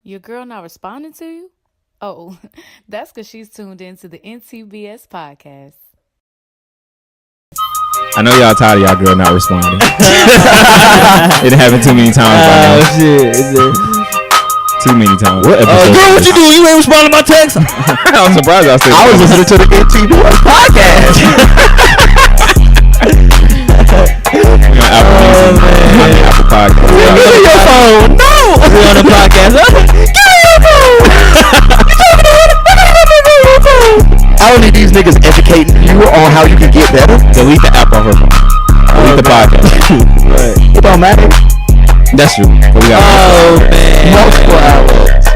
Your girl not responding to you? Oh, that's because she's tuned into the NTBS Podcast. I know y'all tired of y'all girl not responding. It happened too many times by now. Oh, shit. Too many times. What episode? Girl, what you doing? You ain't responding to my text. I'm surprised I said I was listening to the NTBS Podcast. We on Apple Music. I'm on Apple Podcast. Give me your phone. No. We on the podcast. Give me your phone. I don't need these niggas educating you on how you can get better. Delete the app on her phone. Delete the podcast. Right. It don't matter. That's true. But we got man. Multiple outlets.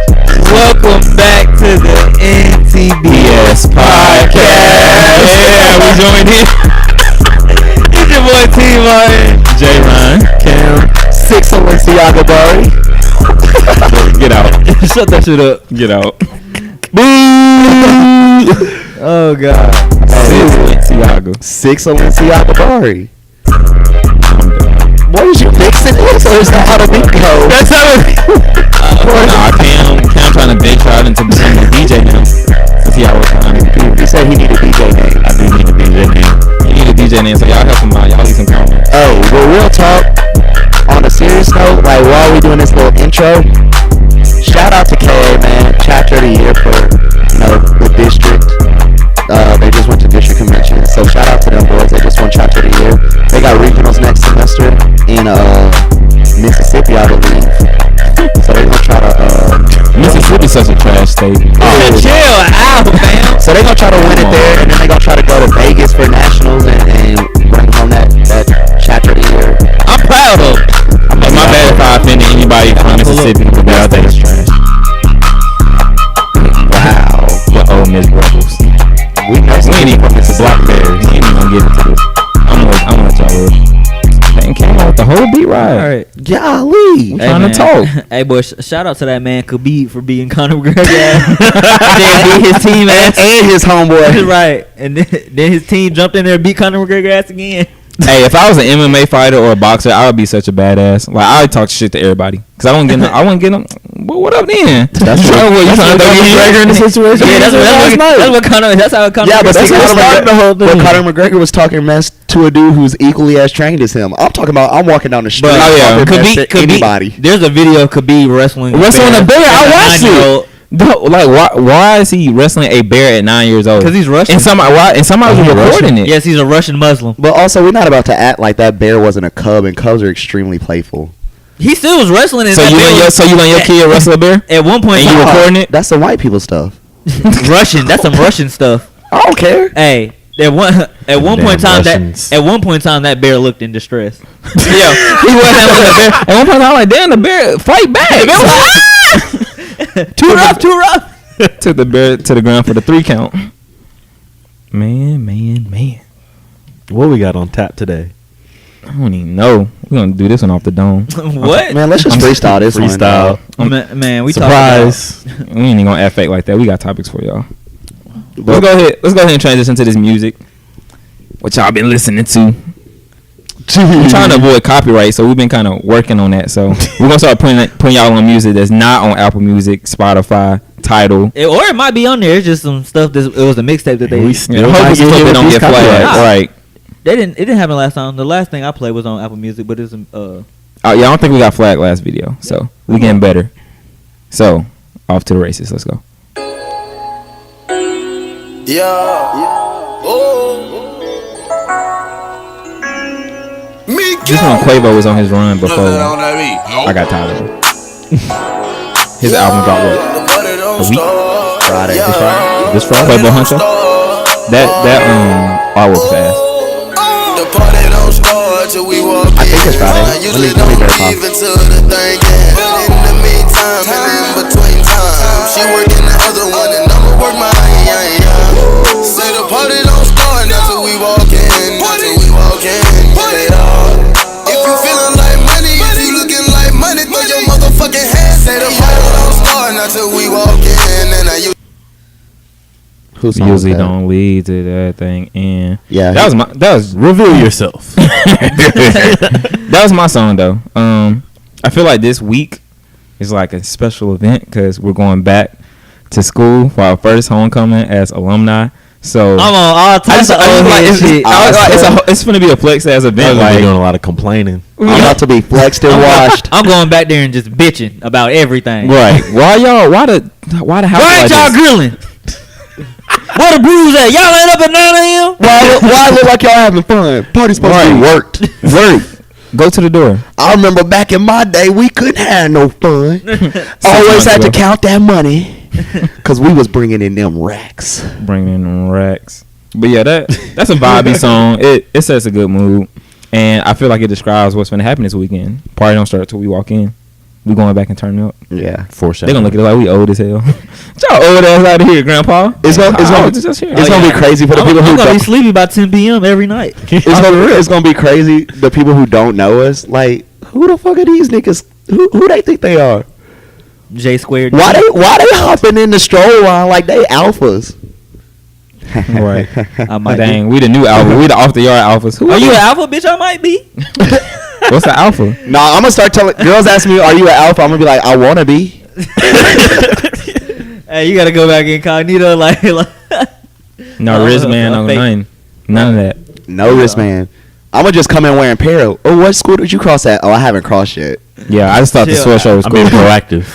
Welcome back to the NTBS Podcast. Yeah, we joined in. It's your boy T Martin, J Ryan, Cam, 601 Jabari. Get out. Shut that shit up. Get out. Boo! Oh god. 601 Jabari. What was you fixing this, or is that how the beat goes? That's how it Cam trying to big shot into becoming a DJ now. Let's see how it's going. He said he needed a DJ name. I do need a DJ name. You need a DJ name, so y'all help him out. Y'all leave some comments. Oh, well, real talk. On a serious note, like while we doing this little intro, shout out to KA, man. Chapter of the year for, the district. They just went to district convention, so shout out to them boys. They just won chapter of the year. They got regionals next semester in Mississippi, I believe. So they're gonna try to Mississippi's such a trash state. Chill out, man. So they're gonna try to win it there, and then they're gonna try to go to Vegas for nationals and bring home that chapter of the year. I'm proud of it. My bad if I offended anybody from Mississippi, but I think it's trash. Wow. What old Miss Rebels. We ain't even from Mississippi. Blackberries. We ain't even gonna get into this. I'm gonna let y'all live. They came out with the whole beat right. All right. Golly. I'm trying to talk. Hey, boy, shout out to that man Khabib for beating Conor McGregor ass. Then beat his team ass. And his homeboy. Right. And then his team jumped in there and beat Conor McGregor ass again. Hey, if I was an MMA fighter or a boxer, I would be such a badass. Like, I would talk shit to everybody. Because I wouldn't get them. Well, what up then? That's true. You trying to throw McGregor in the situation? Yeah, that's how Conor. Yeah, but that's Conor McGregor was talking mess to a dude who's equally as trained as him. I'm talking about, I'm walking down the street. Khabib, anybody. There's a video of Khabib wrestling a bear. I watched it. Like, why is he wrestling a bear at 9 years old? Because he's Russian. And somebody was recording it. Yes, he's a Russian Muslim. But also, we're not about to act like that bear wasn't a cub, and cubs are extremely playful. He still was wrestling in so you let your kid wrestle a bear? At one point, and you recording it? That's some white people stuff. Russian. That's some Russian stuff. I don't care. Hey, at one point in time, that bear looked in distress. Yeah, he wasn't having the bear. At one point in time, I'm like, damn, the bear fight back. The bear was too rough. Took the bear to the ground for the 3 count. Man. What we got on tap today? I don't even know. We're gonna do this one off the dome. What? Man, let's just freestyle this one. Man, we surprise. Talk about, we ain't even gonna act fake like that. We got topics for y'all. Let's go ahead and transition to this music, what y'all been listening to. I'm trying to avoid copyright, so we've been kind of working on that. So we're gonna start putting y'all on music that's not on Apple Music, Spotify, Tidal, or it might be on there. It's just some stuff. It was a mixtape that they. Hopefully they don't get flagged. Right. It didn't happen last time. The last thing I played was on Apple Music, but it's Oh yeah, I don't think we got flagged last video, so we getting better. So off to the races. Let's go. This one Quavo was on his run before I got tired of him. His album dropped a week? Friday. This Friday? Quavo Hunter? That artwork fast. I think it's Friday. Let me verify. She working the other one and I'ma work my say the party don't start until we walk in. If you feeling like money, if you looking like money, throw your motherfucking hands. Say the party don't start until we walk in. And I usually don't lead to that thing. And yeah, that was reveal yourself. That was my song though. I feel like this week it's like a special event because we're going back to school for our first homecoming as alumni. So I'm on all types of old head shit. It's gonna be a flex ass event. Like Like doing a lot of complaining. I'm about to be flexed and washed. I'm going back there and just bitching about everything. right? Why the house? Why ain't like y'all this? grilling? Where the brews at? Y'all ain't up at 9 a.m.? Why look like y'all having fun? Party's supposed to be worked. Work. Go to the door. I remember back in my day, we couldn't have no fun. Always had to count that money. Because we was bringing in them racks. Bringing in racks. But yeah, that's a vibey song. It sets a good mood. And I feel like it describes what's going to happen this weekend. Party don't start until we walk in. We going back and turn up. Yeah. They're going to look at it like we old as hell. Y'all old ass out of here, Grandpa. It's gonna be crazy for the people who I'm going to don't. be sleepy by 10 p.m. every night. It's gonna be crazy. The people who don't know us, like, who the fuck are these niggas? Who they think they are? J squared. Why they hopping in the stroll line like they alphas? Right. I might Dang, we the new alpha. We the off the yard alphas. Who Are you an alpha, bitch? I might be. What's the alpha? Nah, I'm gonna start telling girls ask me, "Are you an alpha?" I'm gonna be like, "I wanna be." Hey, you gotta go back incognito, like No wristband, no nothing. None of that. No wristband. I'm gonna just come in wearing apparel. Oh, what school did you cross at? Oh, I haven't crossed yet. Yeah, I just thought the Chill sweatshirt was I'm cool. being proactive.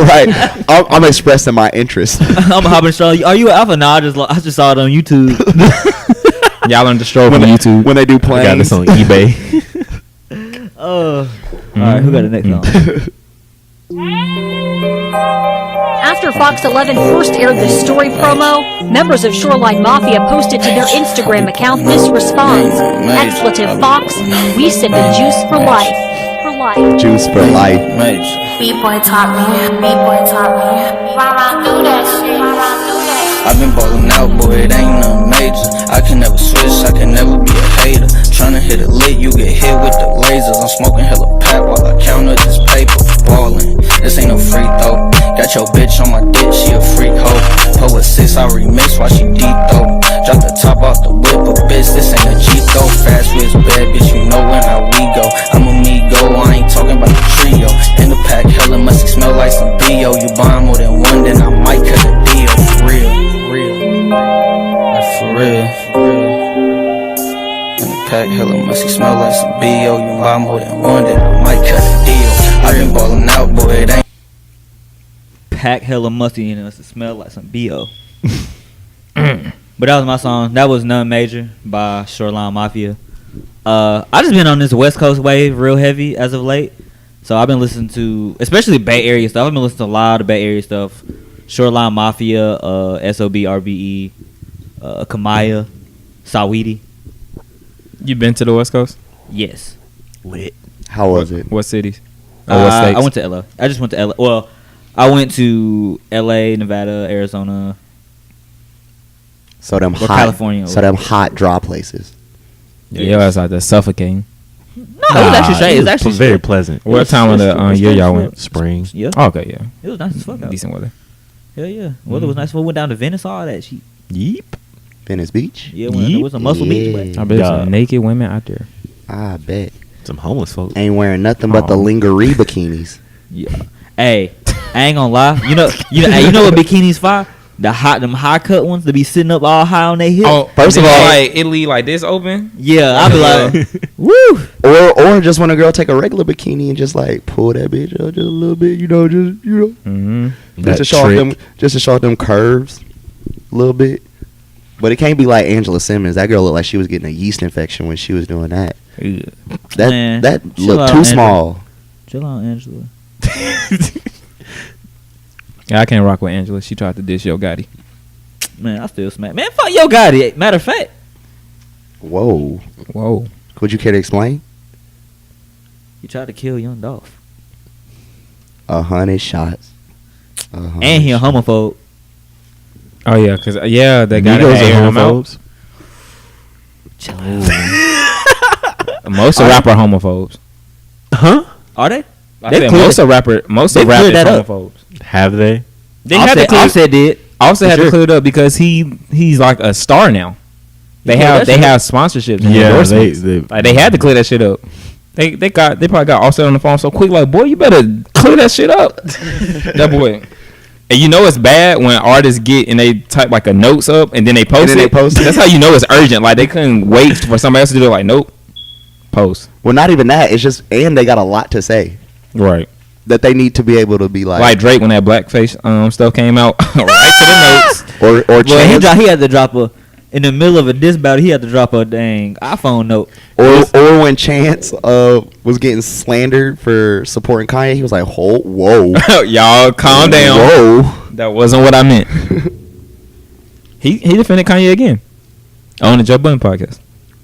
Right. I'm expressing my interest. I'm hopping strong. Are you an alpha? Nah, I just saw it on YouTube. Y'all learned to stroll from YouTube. When they do I got planes. this on eBay. All right, who got the next song? After Fox 11 first aired the story promo, members of Shoreline Mafia posted to their Instagram account this response: expletive Fox, we sippin' juice for life. For life. Juice for life. B-boy taught me, B-boy taught me. Run through that shit, run through that shit. I've been ballin' out, boy, it ain't nothing major. I can never switch, I can never be a hater. Tryna hit a lick, you get hit with the lasers. I'm smoking hella pack while I count up this paper. Ballin', this ain't no free throw. Got your bitch on my dick, she a freak hoe. Pull a 6, I remix while she deep though. Drop the top off the whip, but bitch, this ain't a Jeep though. Fast with bad bitch, you know when how we go. I'm a me go, I ain't talking about the trio. In the pack, hella must smell like some B.O. You buy more than one, then I might cut a deal. For real, like for real. In the pack, hella must smell like some B.O. You buy more than one, then I might cut a deal. I been ballin' out, boy, it ain't. Pack hella musty and it smell like some BO. But that was my song. That was None Major by Shoreline Mafia. I just been on this West Coast wave real heavy as of late. So I've been listening to, especially Bay Area stuff. I've been listening to a lot of Bay Area stuff. Shoreline Mafia, SOB, RBE, Kamaya, Sawidi. You been to the West Coast? Yes. Lit. How was it? What cities? Or what states? I went to LA. I just went to LA. Well, I went to LA, Nevada, Arizona. So them Or hot, California. so them hot draw places. Yeah, it's like the suffocating. No, it was actually straight. It was actually very straight. pleasant. What time of the year y'all went? Spring. Yeah. Oh, okay, yeah. It was nice as fuck out. Decent weather. Hell yeah. Weather was nice. We went down to Venice, all that shit. Yeep. Venice Beach. Yeah, there was a muscle beach. But I bet Yeah. some naked women out there. I bet. Some homeless folks. Ain't wearing nothing but the lingerie bikinis. yeah. Hey, I ain't gonna lie. You know what bikinis for? Them high cut ones to be sitting up all high on their hips. Oh, First of all- like Italy, like this open. Yeah, I'll be like, woo. Or just when a girl take a regular bikini and just like pull that bitch up just a little bit, Mm-hmm. just to show off them curves a little bit. But it can't be like Angela Simmons. That girl looked like she was getting a yeast infection when she was doing that. Man, That chill looked out, too Angela. small. Chill out, Angela. Yeah, I can't rock with Angela. She tried to dish Yo Gotti. Man, I still smack. Man, fuck Yo Gotti. Matter of fact, Whoa. Would you care to explain? he tried to kill Young Dolph. 100 shots. And he a homophobe. Oh yeah, cause that guy that Migos airing are him out. homophobes. Most of rapper homophobes. Huh? Are they? I They said cleared most it. of rappers They cleared that up. homophobes. Have they? They had to clear. Offset did. Also had Sure. to clear it up because he's like a star now. They Yeah, have that shit- sponsorships and Yeah, endorsements. they Like they had to clear that shit up. They probably got Offset on the phone so quick. Like, boy, you better clear that shit up. That boy. And you know it's bad when artists get and they type like a notes up and then they post it. That's how you know it's urgent. Like they couldn't wait for somebody else to do it. Like, nope, post. Well, not even that. It's just, and they got a lot to say. Right. That they need to be able to be like Drake when that blackface stuff came out. Right to the notes. Or he had to drop in the middle of a diss battle. He had to drop a dang iPhone note. Or when Chance was getting slandered for supporting Kanye, he was like, whoa. Y'all calm down. Whoa. That wasn't what I meant. He defended Kanye again on the Joe Budden podcast.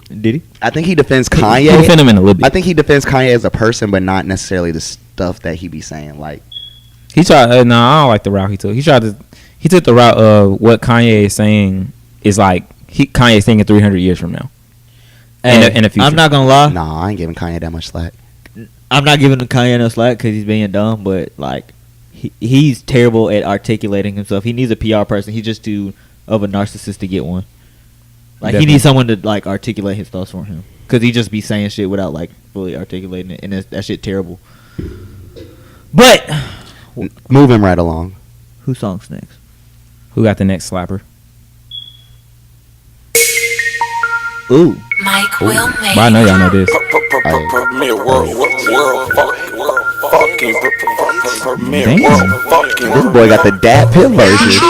Did he? I think he defends Kanye. He defended him in a little bit. I think he defends Kanye as a person, but not necessarily the stuff that he be saying. Like he tried. I don't like the route he took. He took the route of what Kanye is saying is like Kanye's thinking 300 years from now. In the future. I'm not gonna lie. Nah, I ain't giving Kanye that much slack. I'm not giving Kanye no slack because he's being dumb, but like he's terrible at articulating himself. He needs a PR person. He's just too of a narcissist to get one. Like Definitely. He needs someone to like articulate his thoughts for him because he just be saying shit without like fully articulating it, and that shit terrible. But moving right along. Whose song's next? Who got the next slapper? Ooh. Mike will make. Well, I know y'all know this. This boy got the Dad Pitt version.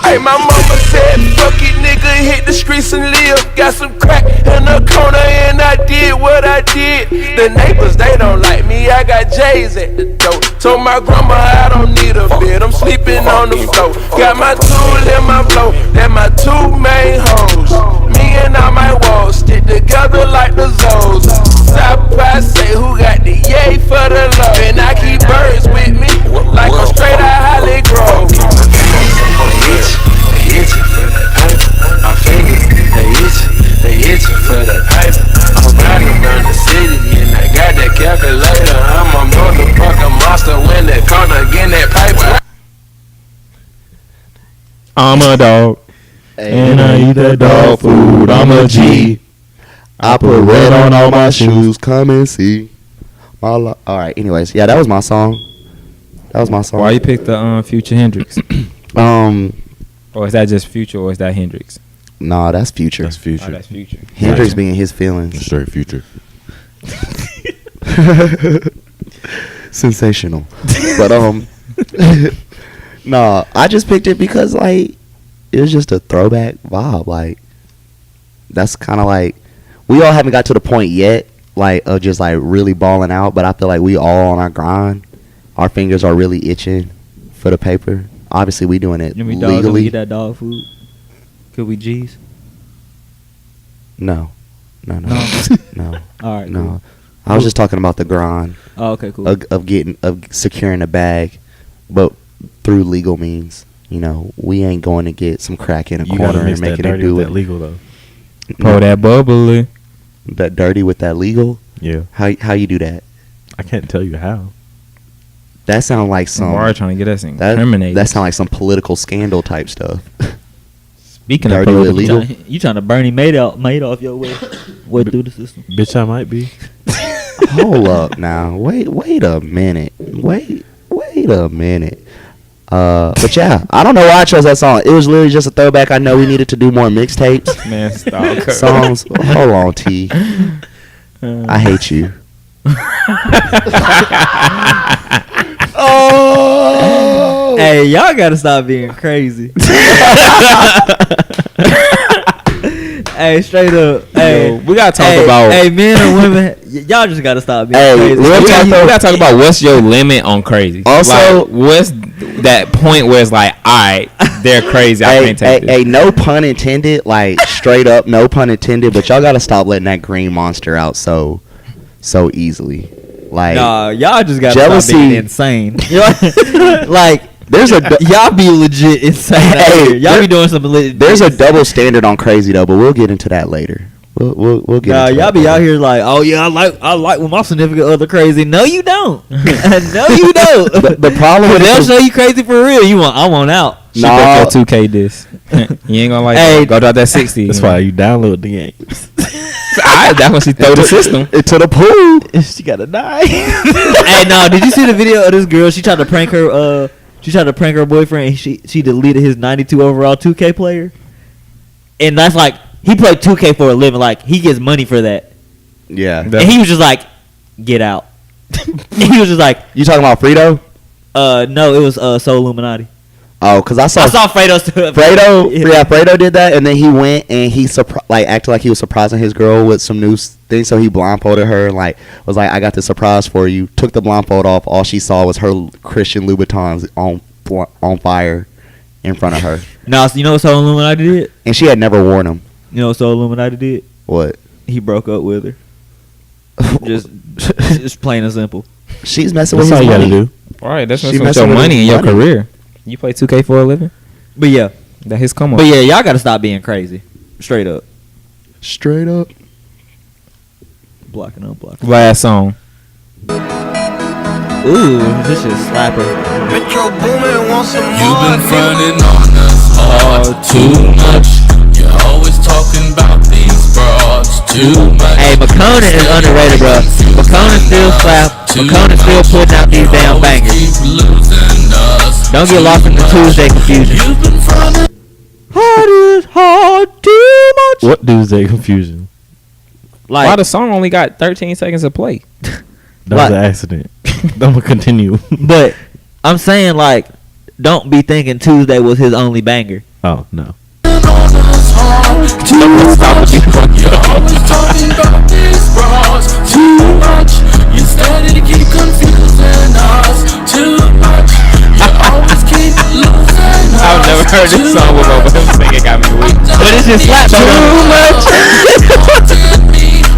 Hey, my mama said, fuck it, nigga, hit the streets and live. Got some crack in the corner and I did what I did. The neighbors, they don't like me, I got J's at the door. Told my grandma I don't need a bed, I'm sleeping on the floor. Got my tool in my blow, that my two main hoes. Me and all my walls stick together like the Zoes. South by say who got the yay for the love. And I keep birds with me, like I'm straight out Holly Grove. They itchin' for the pipe. My fingers, they itchin' for the pipe. I'm riding around the city and I got that calculator. I'm a motherfucking monster when they corner getting that pipe. I'm a dog, and I eat that dog food. I'm a G. I put red on all my shoes. Come and see. All right. Anyways, yeah, that was my song. Why you picked the Future Hendrix? Or is that just Future, or is that Hendrix? Nah, that's Future. That's Future. Oh, that's Future. Hendrix being his feelings. Straight Future. Sensational. But nah, I just picked it because like it was just a throwback vibe. Like that's kind of like we all haven't got to the point yet, like of just like really balling out. But I feel like we all on our grind. Our fingers are really itching for the paper. Obviously, we doing it legally. Eat that dog food? Could we G's? No. No. All right. No. Cool. I was just talking about the grind. Oh, okay, cool. Of securing a bag, but through legal means. You know, we ain't going to get some crack in a corner and making it do it. That legal though. Oh, that bubbly. That dirty with that legal. Yeah. How you do that? I can't tell you how. That sound like some. Why are trying to get us incriminated? That sound like some political scandal type stuff. Speaking dirty of with political, legal. You trying to Bernie Madoff your way through the system? Bitch, I might be. Hold up now. Wait a minute. Wait a minute. But yeah, I don't know why I chose that song. It was literally just a throwback. I know we needed to do more mixtapes. Man, stop. Songs. Hold on, T. I hate you. Oh! Hey, y'all gotta stop being crazy. Hey, straight up. Hey, we gotta talk about. Hey, men and women, y'all just gotta stop being crazy. We gotta talk about what's your limit on crazy. Also, like, what's that point where it's like, all right, they're crazy. I can't take this. Hey, no pun intended. Like straight up, no pun intended. But y'all gotta stop letting that green monster out so easily. Like, nah, y'all just gotta jealousy. stop being insane. Like, there's a y'all be legit insane. Hey, y'all be doing something legit. There's a double standard on crazy though, but we'll get into that later. We'll get. Nah, into y'all that be later. out here like, oh yeah, I like when my significant other crazy. No, you don't. No, you don't. The problem when with they'll show you crazy for real, I want out. She got your 2K disc. You ain't gonna like. Hey, go drop that 60. That's why you download the games. That's when she throw the system. Into the pool. She gotta die. Hey, no, did you see the video of this girl? She tried to prank her. She tried to prank her boyfriend. And she deleted his 92 overall 2K player. And that's like he played 2K for a living. Like he gets money for that. Yeah. And he was just like, get out. He was just like, You talking about Frito? no, it was Soul Illuminati. Oh, because I saw Fredo's Fredo did that, and then he went and he acted like he was surprising his girl with some new thing. So he blindfolded her and was like, "I got this surprise for you." Took the blindfold off. All she saw was her Christian Louboutins on fire in front of her. Now you know what Soul Illuminati did? And she had never worn them. You know what Soul Illuminati did? What? He broke up with her. just plain and simple. She's messing That's with all his you gotta money. do. All right, that's She what's with messing your with money his and your money. career. You play 2K for a living? But yeah. That his come up. But yeah, y'all gotta stop being crazy. Straight up. Straight up. Blocking, unblocking. Last song. Ooh, this shit slapper. Metro Boomin wants some more. You've been fronting on us hard too much. You're always talking about these broads too much. Hey, McConan is underrated, bro. McConan still slap. McConan still putting out these damn bangers. Don't get lost in the Tuesday confusion. Hard too much. What Tuesday confusion? Why Like, the song only got 13 seconds of play? That was an accident. I'm gonna continue. but I'm saying like, don't be thinking Tuesday was his only banger. Oh no. You're always talking about these broads too much. You started to keep confusing us too much. You always keep losing us. I've never heard this song before, but him singing got me weak. But it's just slap Too much.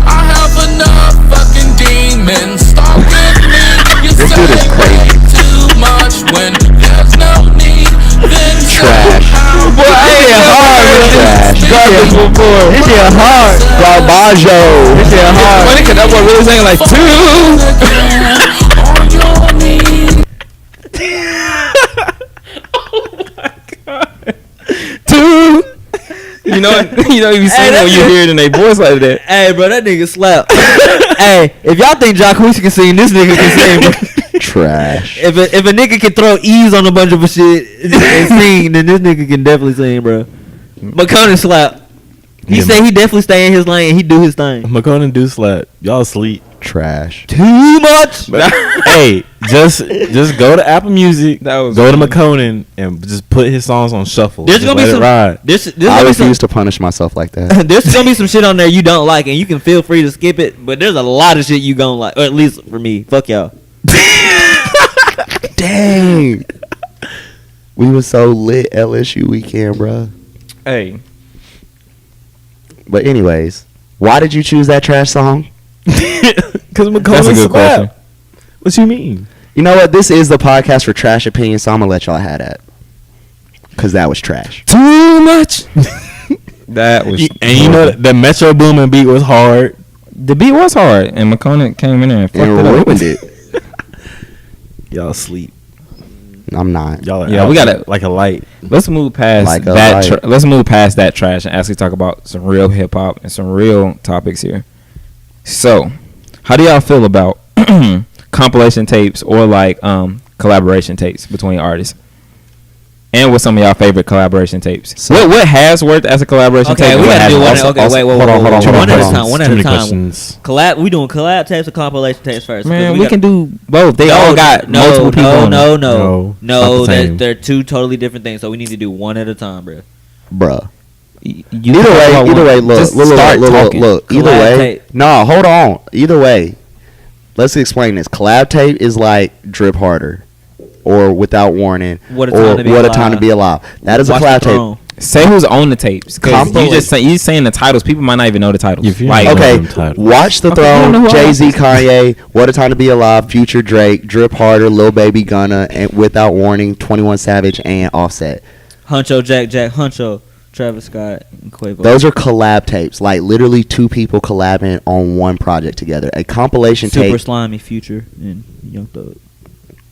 I have enough fucking demons stalking me. You This dude is crazy. too much when there's no need. Then Trash. Boy, I ain't hard with Trash. this garbage before. This shit hard. Garbaggio. This shit It's hard. funny because that boy really singing like two. on your knees. Two. You know, you see when you hear it in their voice like that. Hey, bro, that nigga slap. Hey, if y'all think Jacquees can sing, this nigga can sing, bro. Trash. If a nigga can throw E's on a bunch of shit and sing, then this nigga can definitely sing, bro. McConan slap. He Yeah, say he definitely stay in his lane. He do his thing. McConan do slap. Y'all sleep. Trash. Too much. Hey, just go to Apple Music. That was Go to funny. McConan and just put his songs on shuffle. There's Just gonna be let it some. ride. This I gonna be some. refuse to punish myself like that. There's gonna be some shit on there you don't like, and you can feel free to skip it. But there's a lot of shit you gonna like, or at least for me. Fuck y'all. Dang. We was so lit LSU weekend, bro. Hey, But anyways, why did you choose that trash song? Because McConan that's a good slap. question. What you mean? You know what? This is the podcast for trash opinions, so I'm gonna let y'all have that. Cause that was trash. Too much. That was. And you know the Metro Boomin beat was hard. the beat was hard, and McConan came in there and fucked And it up. ruined it. Y'all sleep. I'm not. Y'all are Yeah, out we gotta- like a light. Let's move past Like a that. light. Let's move past that trash and actually talk about some real hip hop and some real topics here. So, how do y'all feel about compilation tapes or like collaboration tapes between artists? And what's some of y'all favorite collaboration tapes? So- what has worked as a collaboration Okay, tape? we and what gotta do one. hasn't? Okay, wait, hold on, hold on, one at a hold on. time. One Too at a many time. questions. Collab. We doing collab tapes or compilation tapes first? 'Cause Man, we got- can do both. They all got multiple people on them. No, it's not the same. They're two totally different things. So we need to do one at a time, bro. Bruh. You Either talk way, about either one. way, look, Just look, start look, talking. look. Either Collab way, tape. no, hold on. Either way, let's explain this. Collab tape is like Drip Harder, or Without Warning, What a or Time to Be What a Alive. Time to Be Alive. That is a Watch the collab tape. Throne. Say who's on the tapes. 'Cause you saying the titles. People might not even know the titles. If you Like, know Okay, them titles. Watch the Okay, I don't know Throne, who all Jay-Z, that is. Kanye, What a Time to Be Alive, Future, Drake, Drip Harder, Lil Baby, Gunna, and Without Warning, 21 Savage, and Offset. Huncho, Jack, Huncho, Travis Scott, and Quavo. Those are collab tapes, like literally two people collabing on one project together. A compilation Super tape, Slimy, Future, and Young Thug.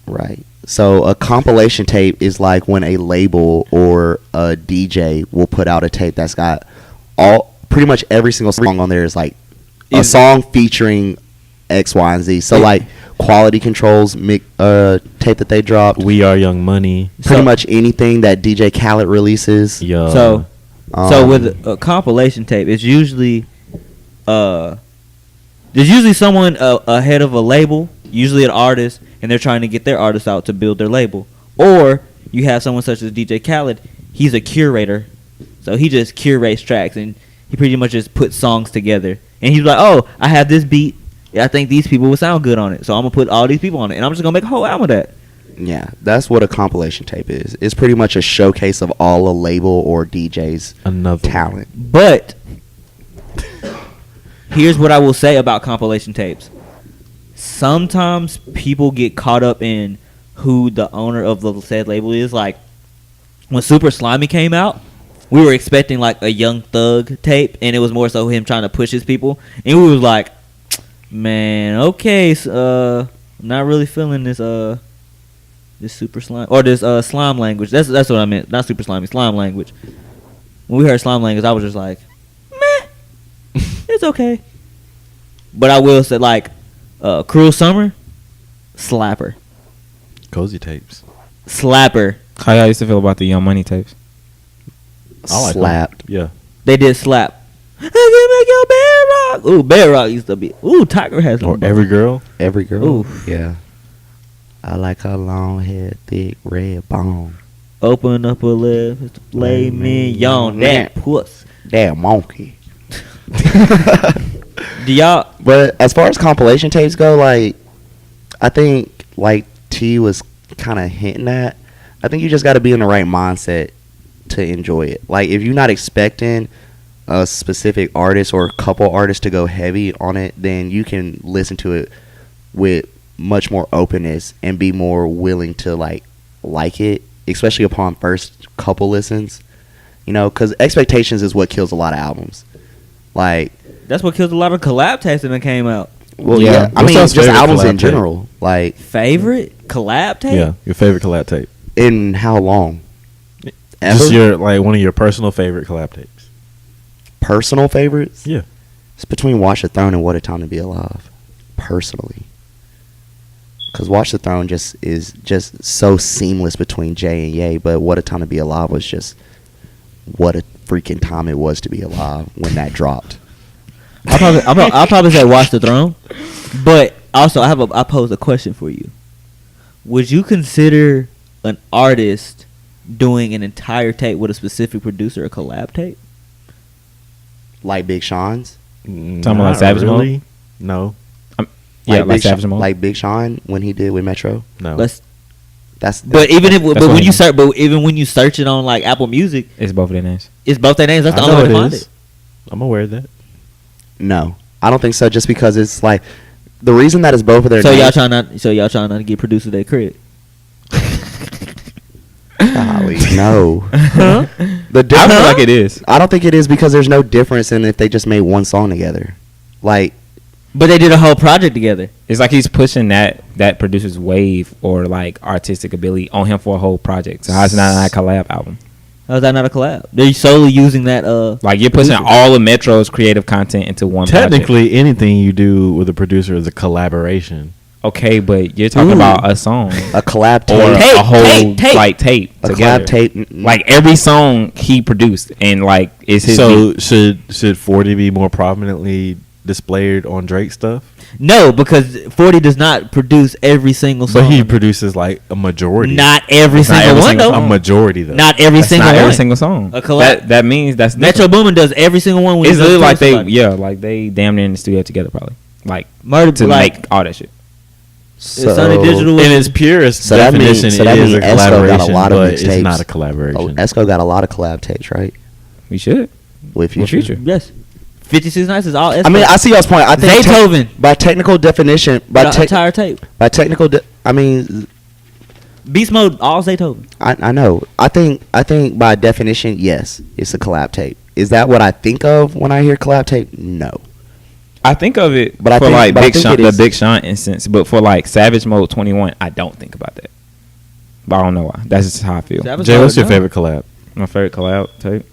right? So a compilation tape is like when a label or a DJ will put out a tape that's got pretty much every single song on there is like a song featuring X, Y, and Z. So like Quality Control's tape that they dropped. We Are Young Money. Pretty much anything that DJ Khaled releases. Yeah. So with a compilation tape, it's usually there's usually someone ahead of a label, usually an artist, and they're trying to get their artist out to build their label. Or you have someone such as DJ Khaled. He's a curator, so he just curates tracks, and he pretty much just puts songs together. And he's like, oh, I have this beat. I think these people would sound good on it, so I'm going to put all these people on it, and I'm just going to make a whole album of that. Yeah, that's what a compilation tape is. It's pretty much a showcase of all a label or DJ's talent. But here's what I will say about compilation tapes. Sometimes people get caught up in who the owner of the said label is. Like, when Super Slimy came out, we were expecting, like, a Young Thug tape, and it was more so him trying to push his people. And we was like, man, okay, I'm not really feeling this Super Slime or this slime language. That's what I meant. Not Super Slimy, slime language. When we heard slime language, I was just like, meh, it's okay. But I will say, like, Cruel Summer, slapper. Cozy tapes. Slapper. How y'all used to feel about the Young Money tapes? I like Slapped. them. Yeah. They did slap. I can make your bed rock. Ooh, bed rock used to be. Ooh, Tiger has Or one. Every Girl. Every Girl. Ooh. Yeah. I like her long hair, thick red bone. Open up a lip, lay me on that puss. Damn monkey. Do y'all? But as far as compilation tapes go, like, I think like T was kind of hinting at, I think you just got to be in the right mindset to enjoy it. Like, if you're not expecting a specific artist or a couple artists to go heavy on it, then you can listen to it with much more openness and be more willing to like it, especially upon first couple listens, you know, because expectations is what kills a lot of albums. Like, that's what kills a lot of collab tapes that came out. Well, yeah. I mean, just albums in general. Like, favorite collab tape? Yeah, your favorite collab tape. In how long? Just your, like, one of your personal favorite collab tapes. Personal favorites? Yeah. It's between Watch the Throne and What a Time to Be Alive. Personally. Because Watch the Throne is just so seamless between Jay and Ye, but What a Time to Be Alive was just what a freaking time it was to be alive when that dropped. I'll probably say Watch the Throne, but also I pose a question for you. Would you consider an artist doing an entire tape with a specific producer a collab tape? Like Big Sean's? Talking about like Savage Mode? No. Yeah, like Savage Mode. Like Big Sean when he did with Metro? No. But even when you search it on like Apple Music, it's both of their names. It's both their names. That's the only way to find it. I'm aware of that. No, I don't think so. Just because it's like the reason that it's both of their names. Y'all trying not to get producers their credit. Golly, no. Huh? I feel like it is. I don't think it is because there's no difference in if they just made one song together. Like, but they did a whole project together. It's like he's pushing that producer's wave or like artistic ability on him for a whole project. So how's it not a collab album? How's that not a collab? They're solely using that. Like you're pushing all of Metro's creative content into one. Technically, anything you do with a producer is a collaboration. Okay, but you're talking about a song, a collab tape, or a whole tape. like tape, a together. collab tape. Like every song he produced, and like is his. So should 40 be more prominently displayed on Drake stuff? No, because 40 does not produce every single song. But he produces like a majority. Not every single one though. A majority though. Not every single one. Every single song. A collab. That means that's Metro Boomin does every single one. It's literally like they damn near in the studio together probably. Like to make all that shit. So, in its purest definition, it is a collaboration, but it's not a collaboration. Esco got a lot of collab tapes, right? We should. With Future. Yes. 56 Nights is all Esco. I mean, I see y'all's point. I think Beethoven. By technical definition, entire tape. By technical, I mean, Beast Mode, all Beethoven. I know. I think by definition, yes, it's a collab tape. Is that what I think of when I hear collab tape? No. I think of it but for like Big Sean, the Big Sean instance, but for like Savage Mode 21, I don't think about that. But I don't know why. That's just how I feel. Jay, what's your favorite collab? My favorite collab tape.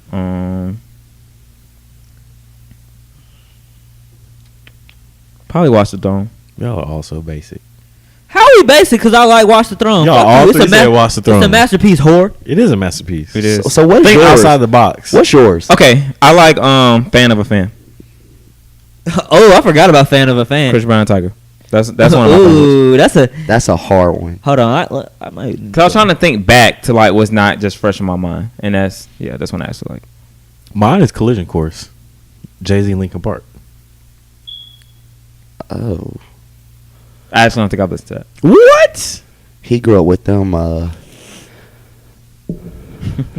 Probably Watch the Throne. Y'all are also basic. How are we basic? Because I like Watch the Throne. Y'all all three said Watch the Throne. It's a masterpiece, whore. It is a masterpiece. It is. So what's Think yours? outside the box. What's yours? Okay, I like Fan of a Fan. Oh, I forgot about Fan of a Fan. Chris Brown and Tiger. That's one of my favorites. Ooh, that's a hard one. Hold on, I might. Cause I was trying to think back to like what's not just fresh in my mind, and that's one I actually like. Mine is Collision Course. Jay-Z Linkin Park. Oh, I actually don't think I've listened to that. What? he grew up with them. No,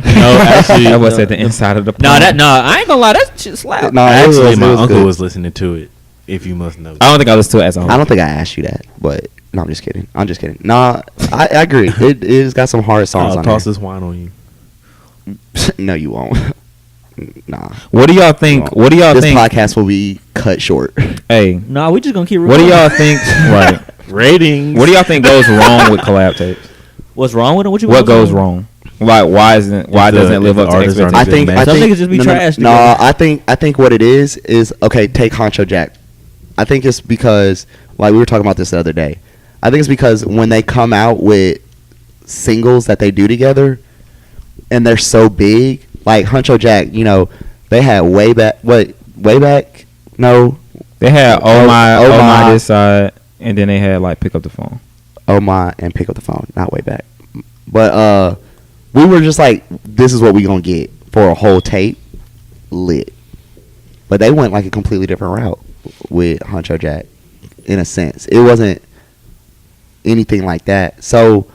actually, I was at the inside of the. No, I ain't gonna lie, that shit slap. No, actually, my uncle good. was listening to it. If you must know, I don't think I listened to it as a whole. I don't think I asked you that, but no, I'm just kidding. Nah, I agree. It's got some hard songs I'll on toss there. this wine on you. No, you won't. Nah. What do y'all think? What do y'all this think? This podcast will be cut short. Hey, No, we just gonna keep. what do y'all think? Right. Ratings. What do y'all think goes wrong with collab tapes? What's wrong with it? What goes wrong? Like why doesn't it live up to expectations? I think some niggas just be trash. No, I think what it is okay. Take Honcho Jack. I think it's because like we were talking about this the other day. I think it's because when they come out with singles that they do together, and they're so big, like Honcho Jack. You know, they had way back. No, they had Oh My this side, and then they had like Pick Up the Phone. Oh My and Pick Up the Phone, not way back. But we were just like, this is what we gonna get for a whole tape, lit. But they went like a completely different route with Honcho Jack, in a sense. It wasn't anything like that. So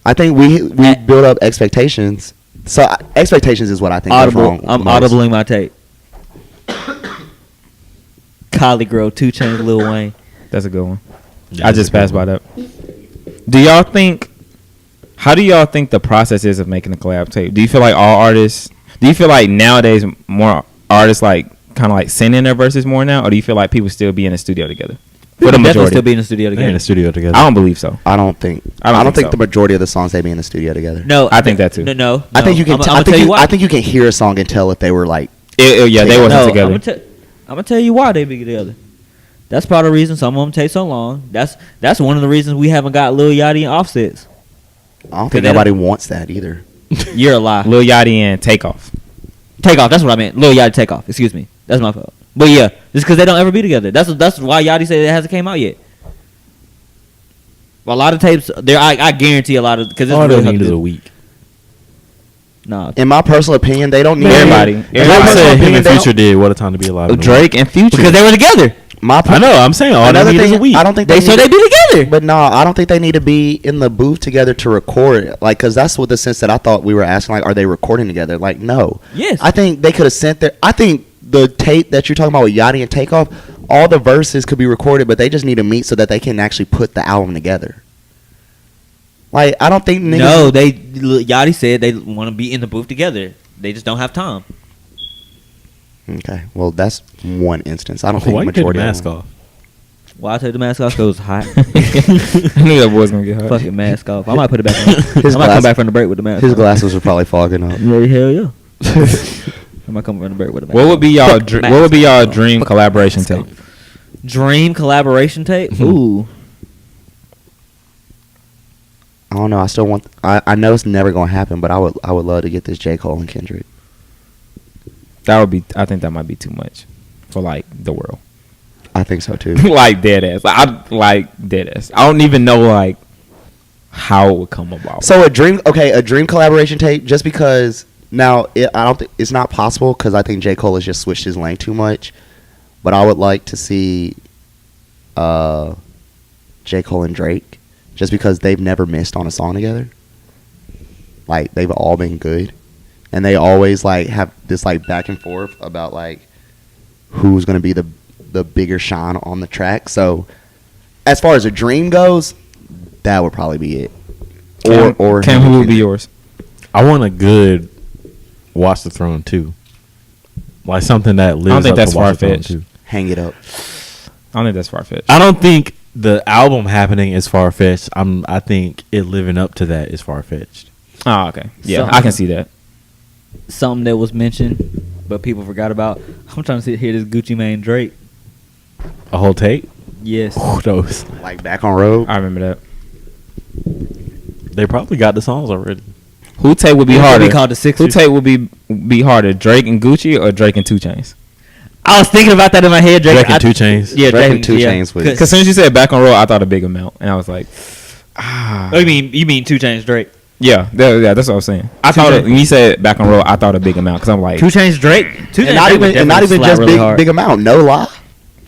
I think we build up expectations. So expectations is what I think is wrong. I'm audibling my tape. Collie Grow, 2 Chainz, Lil Wayne. That's a good one. Yeah, I just passed by that. Do y'all think? How do y'all think the process is of making a collab tape? Do you feel like all artists? Do you feel like nowadays more artists like kind of like send in their verses more now, or do you feel like people still be in the studio together? For the majority, still be in the studio together. In the studio together. I don't believe so. I don't think so. the majority of the songs they be in the studio together. No, I think that too. No. I think you can. I think you can hear a song and tell if they were like. They wasn't together. I'm gonna tell you why they be together. That's part of the reason some of them take so long. That's one of the reasons we haven't got Lil Yachty and Offsets. I don't think nobody wants that either. You're a lie. Lil Yachty and Takeoff. Takeoff. That's what I meant. Lil Yachty Takeoff. Excuse me. That's my fault. But yeah, just because they don't ever be together. That's why Yachty said it hasn't came out yet. Well, a lot of tapes there. I guarantee a lot of because all they need is a week. No. In my personal opinion, they don't need everybody. Everybody said him and Future did What a Time to Be Alive. Drake and Future because they were together. I know. I'm saying all they need is a week. I don't think they be together. But no, I don't think they need to be in the booth together to record. Like, because that's what the sense that I thought we were asking. Like, are they recording together? Like, no. Yes. I think they could have sent their. I think the tape that you're talking about with Yachty and Takeoff, all the verses could be recorded, but they just need to meet so that they can actually put the album together. Like, I don't think niggas. No, Yachty said they want to be in the booth together. They just don't have time. Okay, well, that's one instance. I don't think why the majority you take of the them. mask off? Why I take the mask off? Because it's hot. I knew that boy's gonna get hot. Fucking mask off. I might put it back on. I might come back from the break with the mask. His on. glasses are probably fogging up. Yeah, hell yeah. I might come from the break with the mask. What would be y'all dream collaboration tape? Dream collaboration tape? Ooh. I don't know. I still want. I know it's never gonna happen, but I would love to get this J. Cole and Kendrick. That would be. I think that might be too much for like the world. I think so too. Like dead ass. I dead ass. I don't even know like how it would come about. So a dream collaboration tape. Just because now I don't think it's not possible because I think J. Cole has just switched his lane too much. But I would like to see J. Cole and Drake. Just because they've never missed on a song together. Like, they've all been good. And they always, like, have this, like, back and forth about, like, who's going to be the bigger shine on the track. So, as far as a dream goes, that would probably be it. Or Cam, who would be yours? I want a good Watch the Throne, too. Like, something that lives I don't think up that's to Watch the Throne, far-fetched. too. Hang it up. I don't think that's far-fetched. I don't think the album happening is far-fetched. I think it living up to that is far-fetched. Oh, okay. Yeah, I can see that. Something that was mentioned, but people forgot about. I'm trying to hear this Gucci Mane Drake. A whole tape? Yes. Those. Like Back on Road. I remember that. They probably got the songs already. Who tape would be harder? Be called the Sixers. Who tape would be harder, Drake and Gucci or Drake and 2 Chainz? I was thinking about that in my head. Drake and 2 Chainz. Yeah, Drake and 2 Chainz. Because as soon as you said Back on Road, I thought a big amount, and I was like, Oh, you mean 2 Chainz Drake? Yeah, that's what I was saying. I thought when you said Back on Road, I thought a big amount because I'm like 2 Chainz Drake. 2 Chainz and not even just big amount. No lie.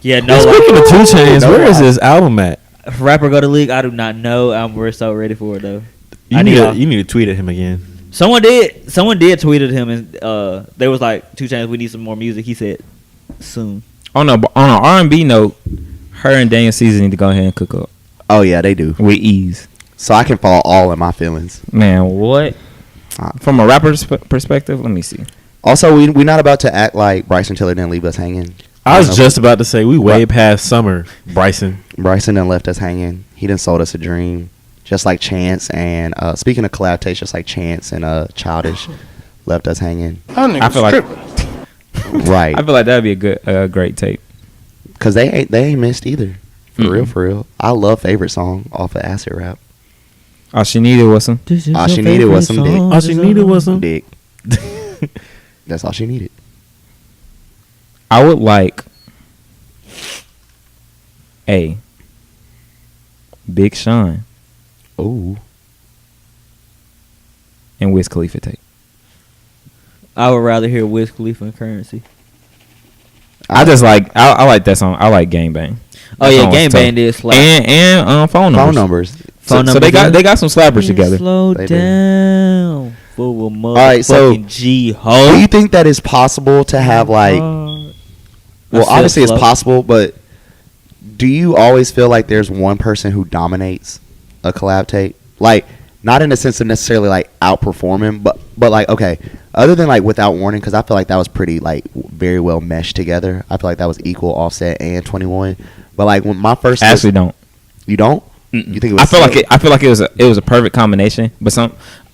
Yeah, no. Speaking of 2 Chainz, where is this album at? If rapper go to league, I do not know. We're so ready for it though. You need to tweet at him again. Someone did tweet at him, and they was like, 2 Chainz, we need some more music. He said, soon. On an R&B note, her and Daniel Caesar need to go ahead and cook up. Oh yeah, they do with ease. So I can fall all in my feelings. Man, what? From a rapper's perspective, let me see. Also, we're not about to act like Bryson Tiller didn't leave us hanging. I was just about to say we way past summer. Bryson done left us hanging. He done sold us a dream. Just like Chance and speaking of collab taste, just like Chance and Childish left us hanging. I feel like right. I feel like that'd be a great tape. Cause they ain't missed either. For real. I love favorite song off of Acid Rap. All she needed was some. All she needed was some dick. All she needed was some dick. That's all she needed. I would like a Big Sean. Ooh. And Wiz Khalifa tape. I would rather hear Wiz Khalifa and Currency. I just like I like that song. I like Gang Bang. Oh yeah, Gang Bang is slap. And phone numbers. So they got some slappers together. Slow down. For a all right, so G-ho. do you think that it's possible to have like? Well, obviously it's possible, but do you always feel like there's one person who dominates a collab tape? Like, not in the sense of necessarily like outperforming, but like, okay, other than like Without Warning, because I feel like that was pretty like very well meshed together. I feel like that was equal Offset and 21. But like when my first actually don't. You don't? You think it was I feel like it was a perfect combination, but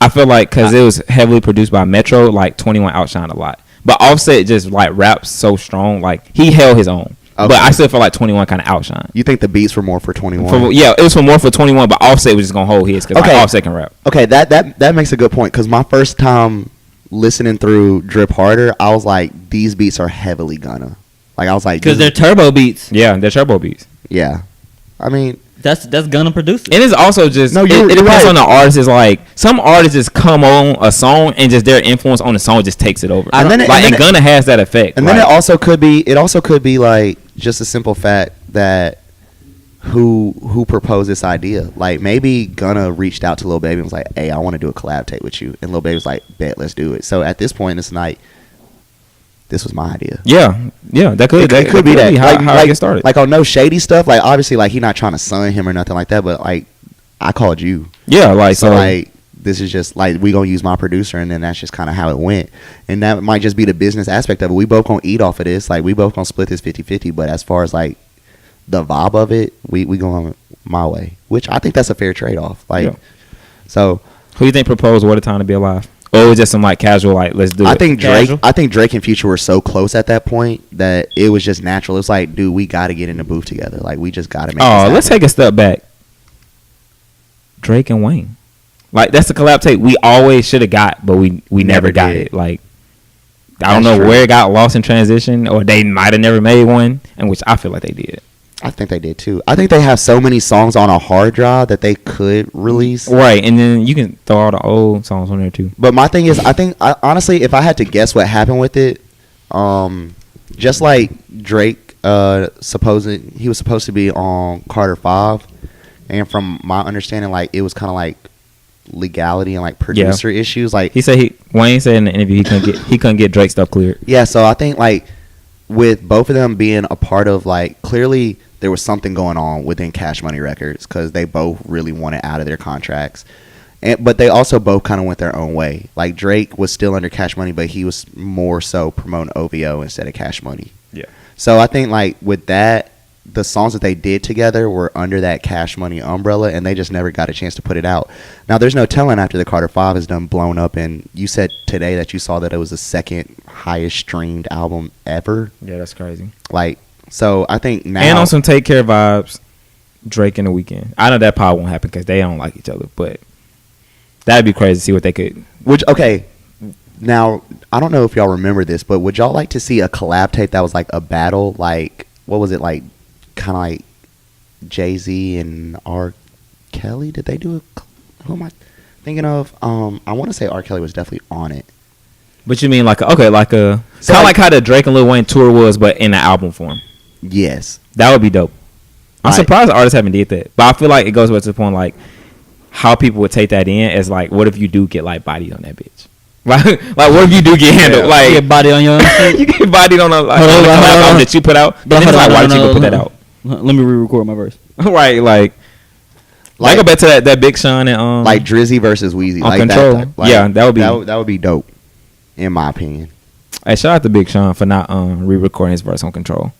I feel like because it was heavily produced by Metro, like 21 outshined a lot. But Offset just like raps so strong, like he held his own. Okay. But I still feel like 21 kind of outshined. You think the beats were more for 21? Yeah, it was more for 21, but Offset was just gonna hold his because like Offset can rap. Okay, that makes a good point because my first time listening through Drip Harder, I was like, these beats are heavily Gunna. Like I was like, because they're turbo beats. Yeah, they're turbo beats. Yeah, I mean. That's Gunna producing. And it's also just it depends right. on the artist. Is like some artists just come on a song and just their influence on the song just takes it over. And Gunna has that effect. And then it also could be like just a simple fact that who proposed this idea. Like maybe Gunna reached out to Lil Baby and was like, "Hey, I want to do a collab tape with you," and Lil Baby was like, "Bet, let's do it." So at this point in this night, this was my idea. Yeah, that could be that. How I get started. Like on No Shady stuff. Like obviously, like he not trying to sign him or nothing like that. But like, I called you. Yeah, like so. Like this is just like we gonna use my producer, and then that's just kind of how it went. And that might just be the business aspect of it. We both gonna eat off of this. Like we both gonna split this 50-50. But as far as like the vibe of it, we going my way, which I think that's a fair trade off. Like, so who do you think proposed "What a Time to Be Alive"? Or it was just some like casual, like let's do it. I think Drake and Future were so close at that point that it was just natural. It's like, dude, we got to get in the booth together. Like we just got to make. Oh, let's take a step back. Drake and Wayne, like that's the collab tape we always should have got, but we never got it. Like I don't know where it got lost in transition, or they might have never made one, and which I feel like they did. I think they did too. I think they have so many songs on a hard drive that they could release. Right, and then you can throw all the old songs on there too. But my thing is, honestly, if I had to guess what happened with it, just like Drake, he was supposed to be on Carter 5, and from my understanding, like it was kind of like legality and like producer issues. Like Wayne said in the interview he couldn't get Drake stuff cleared. Yeah, so I think like with both of them being a part of like clearly. There was something going on within Cash Money Records because they both really wanted out of their contracts. But they also both kind of went their own way. Like Drake was still under Cash Money, but he was more so promoting OVO instead of Cash Money. Yeah. So I think like with that, the songs that they did together were under that Cash Money umbrella, and they just never got a chance to put it out. Now there's no telling after the Carter 5 is done blown up, and you said today that you saw that it was the second highest streamed album ever. Yeah, that's crazy. Like So I think now, and on some Take Care vibes, Drake in The Weeknd. I know that probably won't happen because they don't like each other, but that'd be crazy to see what they could. Okay, now I don't know if y'all remember this, but would y'all like to see a collab tape that was like a battle? Like, what was it like? Kind of like Jay-Z and R. Kelly. Did they do a? Who am I thinking of? I want to say R. Kelly was definitely on it. But you mean like kind of like how the Drake and Lil Wayne tour was, but in the album form? Yes, that would be dope. I'm surprised artists haven't did that, but I feel like it goes back to the point like how people would take that in as like, what if you do get like bodied on that bitch? Like what if you do get handled? Yeah. Like you get bodied on your own you get bodied on a collab that you put out. Then it's like, why did you put that out? Let me re-record my verse. Right, like go back to that Big Sean and like Drizzy versus Weezy, on like Control. That, like, yeah, that would be dope, in my opinion. Hey, shout out to Big Sean for not re-recording his verse on Control.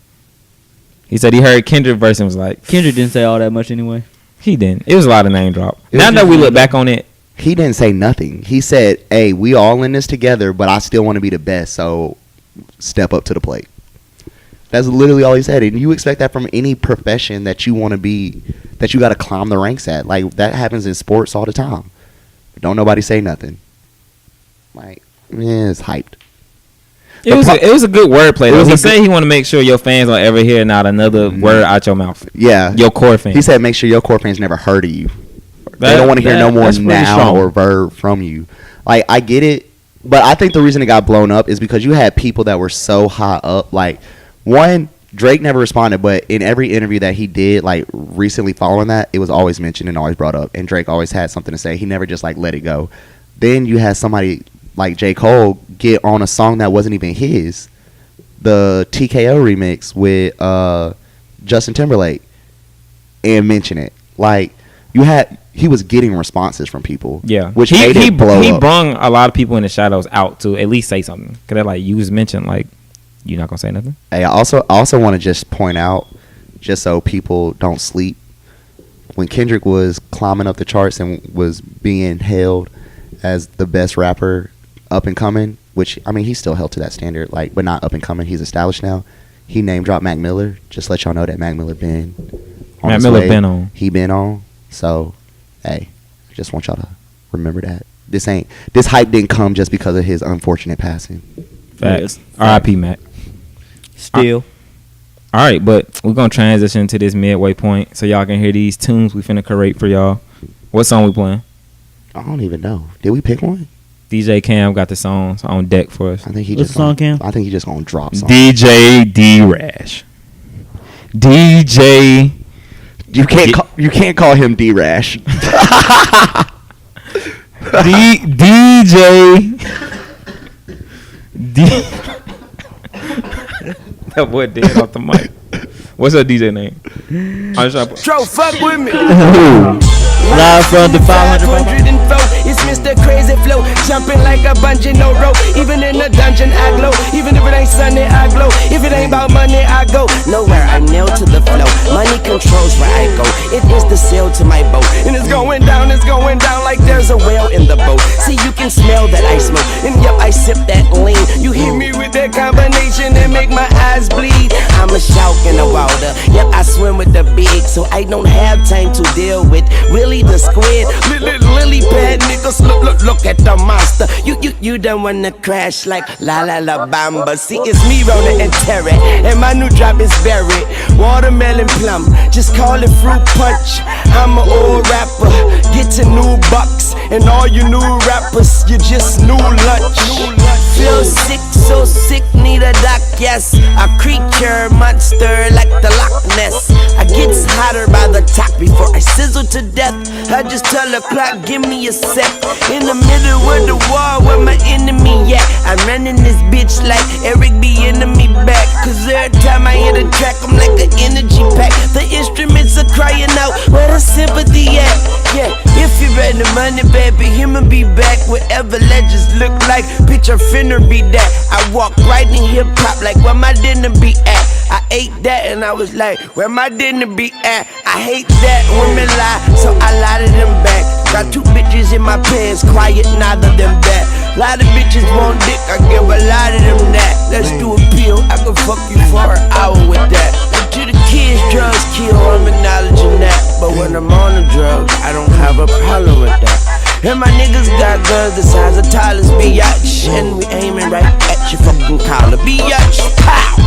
He said he heard Kendrick's verse and was like... Kendrick didn't say all that much anyway. He didn't. It was a lot of name drop. Now that we look back on it... He didn't say nothing. He said, hey, we all in this together, but I still want to be the best, so step up to the plate. That's literally all he said. And you expect that from any profession that you want to be, that you got to climb the ranks at. Like, that happens in sports all the time. Don't nobody say nothing. Like, it's hyped. It was a good wordplay. He said he want to make sure your fans don't ever hear not another word out your mouth. Yeah. Your core fans. He said make sure your core fans never heard of you. They don't want to hear no more now or verb from you. Like, I get it, but I think the reason it got blown up is because you had people that were so high up. Like, one, Drake never responded, but in every interview that he did, like, recently following that, it was always mentioned and always brought up, and Drake always had something to say. He never just, like, let it go. Then you had somebody like J. Cole get on a song that wasn't even his, the TKO remix with Justin Timberlake, and mention it. Like, he was getting responses from people. Yeah, which made it blow up. He brung a lot of people in the shadows out to at least say something. Cause like you was mentioned, like you're not gonna say nothing. Hey, I also want to just point out, just so people don't sleep, when Kendrick was climbing up the charts and was being hailed as the best rapper up and coming, which I mean he's still held to that standard, like, but not up and coming. He's established now. He name dropped Mac Miller. Just let y'all know that Mac Miller been on. Mac Miller been on. He been on. So, hey, I just want y'all to remember that this hype didn't come just because of his unfortunate passing. Facts. R.I.P. Mac. Still. All right, but we're gonna transition to this midway point so y'all can hear these tunes we finna curate for y'all. What song we playing? I don't even know. Did we pick one? DJ Cam got the songs on deck for us. I think he What's just the song, Cam? I think he just gonna drop songs. DJ D-Rash. DJ. You can't call him D-Rash. DJ. That boy dead off the mic. What's that DJ name? Tro, fuck with me. Live from the 504. It's Mr. Crazy Flow, jumping like a bungee, no rope. Even in the dungeon, I glow. Even if it ain't sunny, I glow. If it ain't about money, I go nowhere. I'm nailed to the flow. Money controls where I go. It is the sail to my boat, and it's going down like there's a whale in the boat. See, you can smell that I smoke, and yep, I sip that lean. You hit me with that combination and make my eyes bleed. I'm a shark in the water. Yep, I swim with the big, so I don't have time to deal with really the squid. Lily pad niggas, look at the monster. You don't wanna crash like La La La Bamba. See, it's me, Rona and Terry, and my new drop is berry, watermelon plum. Just call it fruit punch. I'm an old rapper, get to new bucks, and all you new rappers, you just new lunch. Feel sick, so sick, need a doc, yes. A creature, monster like the Loch Ness. I gets hotter by the top before I sizzle to death. I just tell the clock, give me a sec. In the middle of the wall where my enemy at. I'm running this bitch like Eric B. enemy back. Cause every time I hit a track, I'm like an energy pack. The instruments are crying out, where the sympathy at? Yeah, if you ready the money, baby, I'ma be back. Whatever legends look like, picture finna be that. I walk right in hip hop like where my dinner be at. I ate that and I was like, where my dinner be at? I hate that women lie, so I lie to them back. Got two bitches in my pants, quiet, neither them that. Lot of bitches want dick, I give a lot of them that. Let's do a pill, I can fuck you for an hour with that. And to the kids, drugs kill, I'm acknowledging that. But when I'm on the drugs, I don't have a problem with that. And my niggas got guns the size of Tyler's biatch. And we aiming right at your fucking collar, biatch. Pow!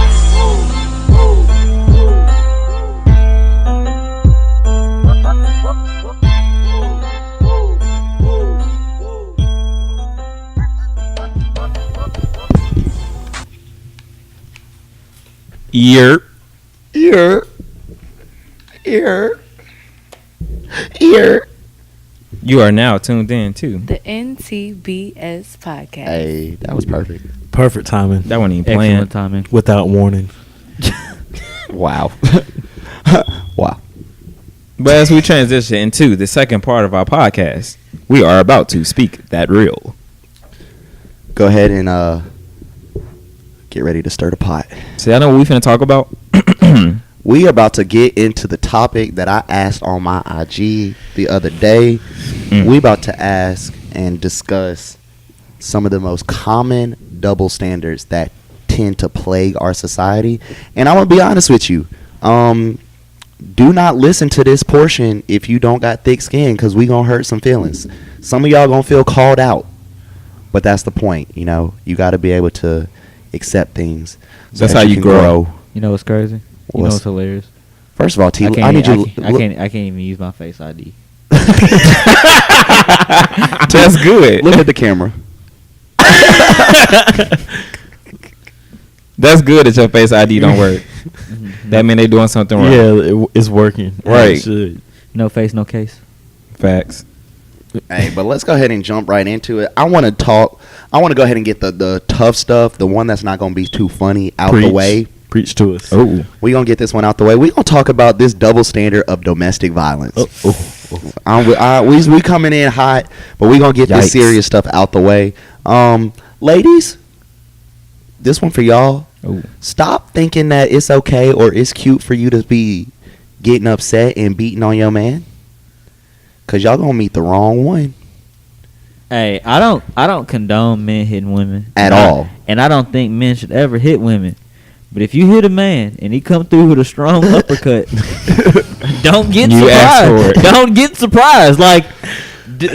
Ear. You are now tuned in to the NTBS Podcast. Hey, that was perfect. Perfect timing. That wasn't even planned. Excellent timing. Without warning. Wow. Wow. But as we transition into the second part of our podcast, we are about to speak that real. Go ahead and get ready to stir the pot. See, I know what we finna talk about. We about to get into the topic that I asked on my IG the other day. We about to ask and discuss some of the most common double standards that tend to plague our society. And I'm going to be honest with you. Do not listen to this portion if you don't got thick skin, because we going to hurt some feelings. Some of y'all going to feel called out. But that's the point. You know, you got to be able to accept things. So that's how you grow. You know what's crazy? You know what's hilarious? First of all, T, I need you. I can't even use my Face ID. That's good. Look at the camera. That's good that your Face ID don't work. That mean they doing something wrong. Yeah, it's working. Right. It should. No face, no case. Facts. Hey, but let's go ahead and jump right into it. I want to go ahead and get the tough stuff, the one that's not going to be too funny, out the way. Preach to us. Oh, we going to get this one out the way. We going to talk about this double standard of domestic violence. We coming in hot, but we going to get this serious stuff out the way. Ladies, this one for y'all. Ooh. Stop thinking that it's okay or it's cute for you to be getting upset and beating on your man, because y'all going to meet the wrong one. Hey, I don't condone men hitting women at all. And I don't think men should ever hit women. But if you hit a man and he come through with a strong uppercut, don't get surprised. Don't get surprised. Like,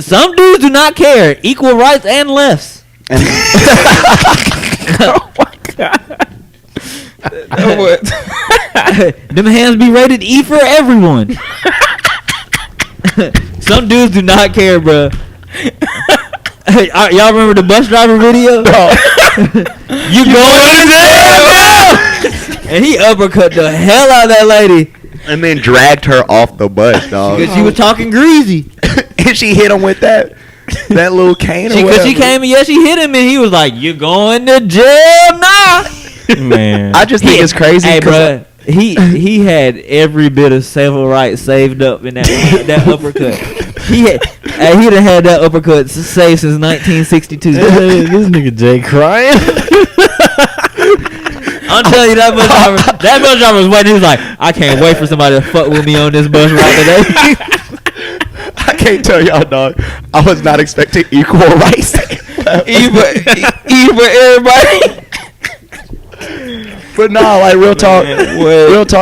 some dudes do not care. Equal rights and lefts. Oh my god. Them hands be rated E for everyone. Some dudes do not care, bro. Hey, y'all remember the bus driver video? No. You going to jail now? And he uppercut the hell out of that lady. And then dragged her off the bus, dog. Because she was talking greasy. And she hit him with that little cane or whatever. Because she came and she hit him and he was like, you going to jail now? Man. I just think it's crazy. Hey, bro. He had every bit of civil rights saved up in that uppercut. He done had that uppercut saved since 1962. This nigga Jay crying. I'm telling you, that bus driver was waiting. He was like, I can't wait for somebody to fuck with me on this bus ride today. I can't tell y'all, dog. I was not expecting equal rights. E for everybody. But no, like real talk,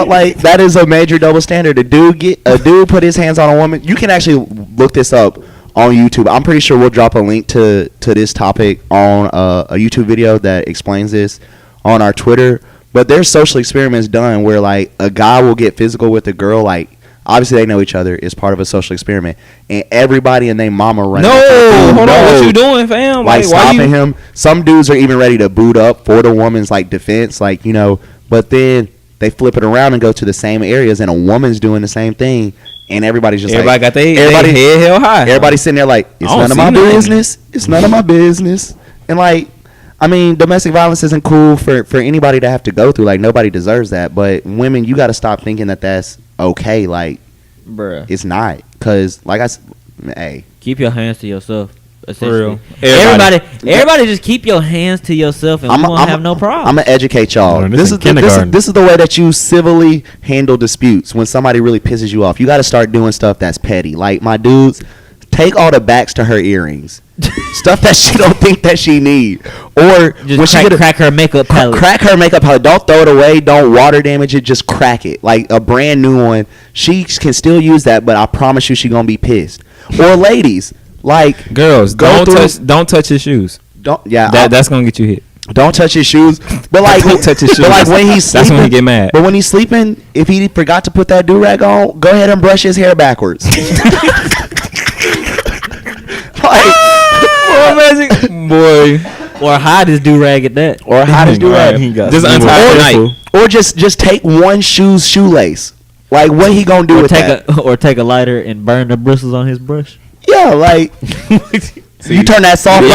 like that is a major double standard. A dude put his hands on a woman. You can actually look this up on YouTube. I'm pretty sure we'll drop a link to this topic on a YouTube video that explains this on our Twitter. But there's social experiments done where like a guy will get physical with a girl, like obviously they know each other. It's part of a social experiment, and everybody and their mama running. No, hold on, what you doing, fam? Like stopping him. Some dudes are even ready to boot up for the woman's like defense, like, you know. But then they flip it around and go to the same areas, and a woman's doing the same thing, and everybody's just everybody like, got their head held high. Everybody's sitting there like, it's none of my business. It's none of my business. And like, I mean, domestic violence isn't cool for anybody to have to go through. Like, nobody deserves that. But women, you got to stop thinking that that's okay. Like, bruh, it's not. Because, like I said, hey, keep your hands to yourself. For real. Everybody just keep your hands to yourself, and we won't have no problem. I'm gonna educate y'all. This is the way that you civilly handle disputes when somebody really pisses you off. You got to start doing stuff that's petty. Like, my dudes, take all the backs to her earrings. Stuff that she don't think that she need. Or just when crack her makeup palette. Crack her makeup palette. Don't throw it away. Don't water damage it. Just crack it. Like a brand new one. She can still use that, but I promise you she going to be pissed. Or ladies, like girls, don't touch his shoes. That's going to get you hit. Don't touch his shoes. But like don't touch his shoes. But like when he's sleeping, that's when he get mad. But when he's sleeping, if he forgot to put that do-rag on, go ahead and brush his hair backwards. Boy, or hide his do rag at that, or hide his do rag. Just untie it at night, or just take one shoelace. Like what he gonna do with that? Or take a lighter and burn the bristles on his brush. Yeah, like you turn that soft.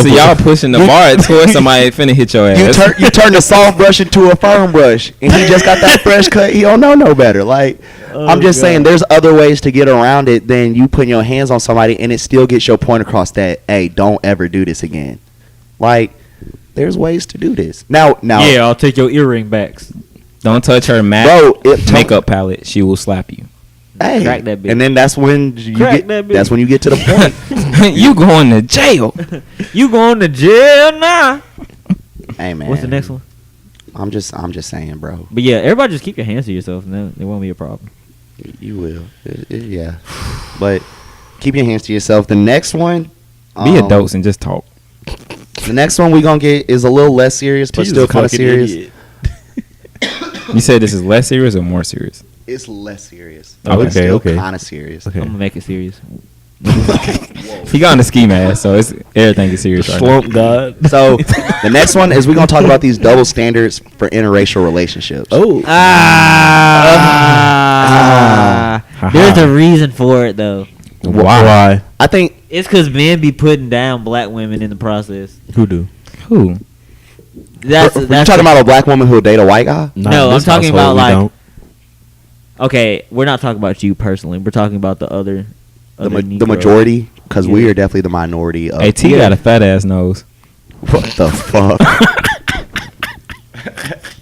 So y'all pushing the bar towards somebody finna hit your ass. You turn the soft brush into a firm brush, and he just got that fresh cut. He don't know no better. Like. I'm just saying there's other ways to get around it than you putting your hands on somebody and it still gets your point across that, hey, don't ever do this again. Like, there's ways to do this. Now. Yeah, I'll take your earring backs. Don't touch her makeup palette. She will slap you. Hey, crack that bitch. And then that's when you get to the point. You going to jail. You going to jail now. Hey, man. What's the next one? I'm just saying, bro. But yeah, everybody just keep your hands to yourself and then it won't be a problem. You will. Yeah. But keep your hands to yourself. The next one. Be adults and just talk. The next one we're going to get is a little less serious, but still kind of serious. You said this is less serious or more serious? It's less serious. Okay. Kind of serious. Okay. I'm going to make it serious. He got on the ski mask, so everything is serious right now. God. So the next one is we're gonna talk about these double standards for interracial relationships. There's a reason for it though. Why? I think it's because men be putting down black women in the process. Who do? Who? That's talking about a black woman who'll date a white guy? No, I'm talking about like. Okay, we're not talking about you personally. We're talking about the other. The majority, because we are definitely the minority. Hey, T got a fat ass nose. What the fuck?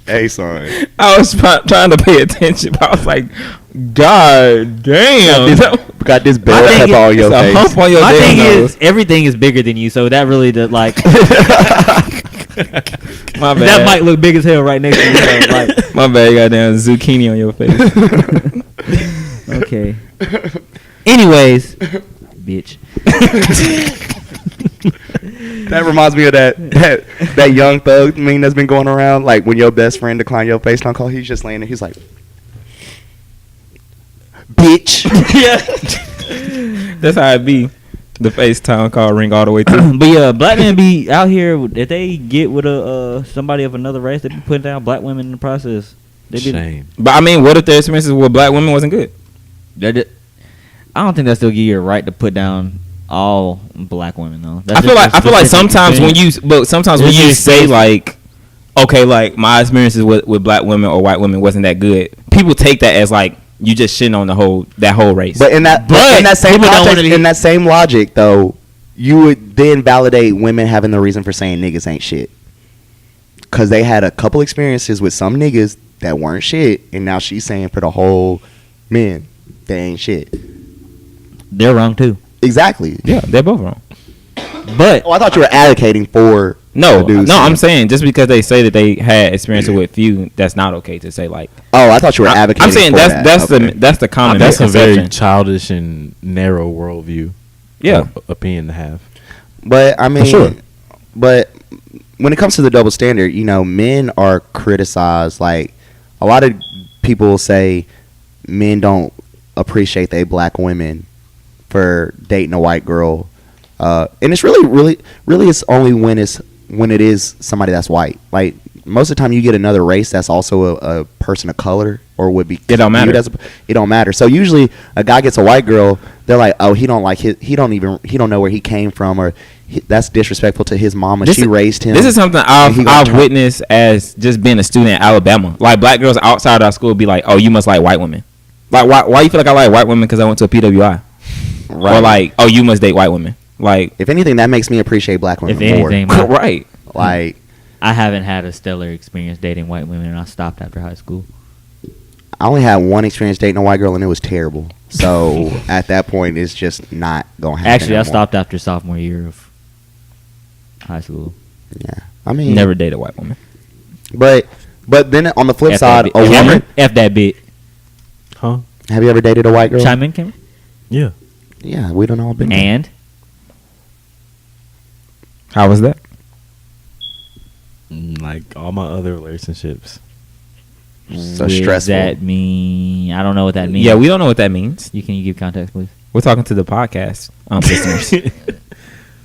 Hey, son. I was trying to pay attention, but I was like, God damn. Got this bell pepper on your face. Hump on your My thing nose. is, everything is bigger than you, so that really does, like... My bad. That might look big as hell right next to you. So, like, my bad, you got damn zucchini on your face. Okay. Anyways, bitch. That reminds me of that young thug meme that's been going around. Like when your best friend decline your FaceTime call, he's just laying there. He's like, bitch. Yeah. That's how it be. The FaceTime call ring all the way through. But yeah, black men be out here. If they get with somebody of another race, they be putting down black women in the process. Shame. But I mean, what if their experiences with black women wasn't good? I don't think that still give you a right to put down all black women though. I feel like sometimes when you say like, okay, like my experiences with black women or white women wasn't that good, people take that as like you just shitting on that whole race. But in that same context, in that same logic though, you would then validate women having the reason for saying niggas ain't shit. Cause they had a couple experiences with some niggas that weren't shit, and now she's saying for the whole men they ain't shit. They're wrong too. Exactly. Yeah, they're both wrong. But I thought you were advocating for no. I'm saying just because they say that they had experience with few, that's not okay to say like. Oh, I thought you were advocating. I'm saying that's the common. That's a very childish and narrow worldview. Yeah, opinion to have. But I mean, sure. But when it comes to the double standard, you know, men are criticized. Like a lot of people say, men don't appreciate they black women for dating a white girl, and it's really it's only when it is somebody that's white. Like most of the time, you get another race that's also a person of color or would be. It don't matter. It don't matter. So usually, a guy gets a white girl, they're like, oh, he don't know where he came from, or that's disrespectful to his mama. She raised him. This is something I've witnessed as just being a student in Alabama. Like black girls outside our school be like, oh, you must like white women. Like why you feel like I like white women because I went to a PWI? Right. Or like, oh, you must date white women. Like, if anything, that makes me appreciate black women more. Right. Like, I haven't had a stellar experience dating white women, and I stopped after high school. I only had one experience dating a white girl, and it was terrible. So at that point, it's just not going to happen. Actually, anymore. I stopped after sophomore year of high school. Yeah, I mean, never dated a white woman. But then on the flip side, a woman. F that bit. Huh? Have you ever dated a white girl? Chime in, Cameron? Yeah. Yeah, we don't all been. And how was that? Like all my other relationships. So stressful. That mean? I don't know what that means. Yeah, we don't know what that means. Can you give context, please? We're talking to the podcast listeners.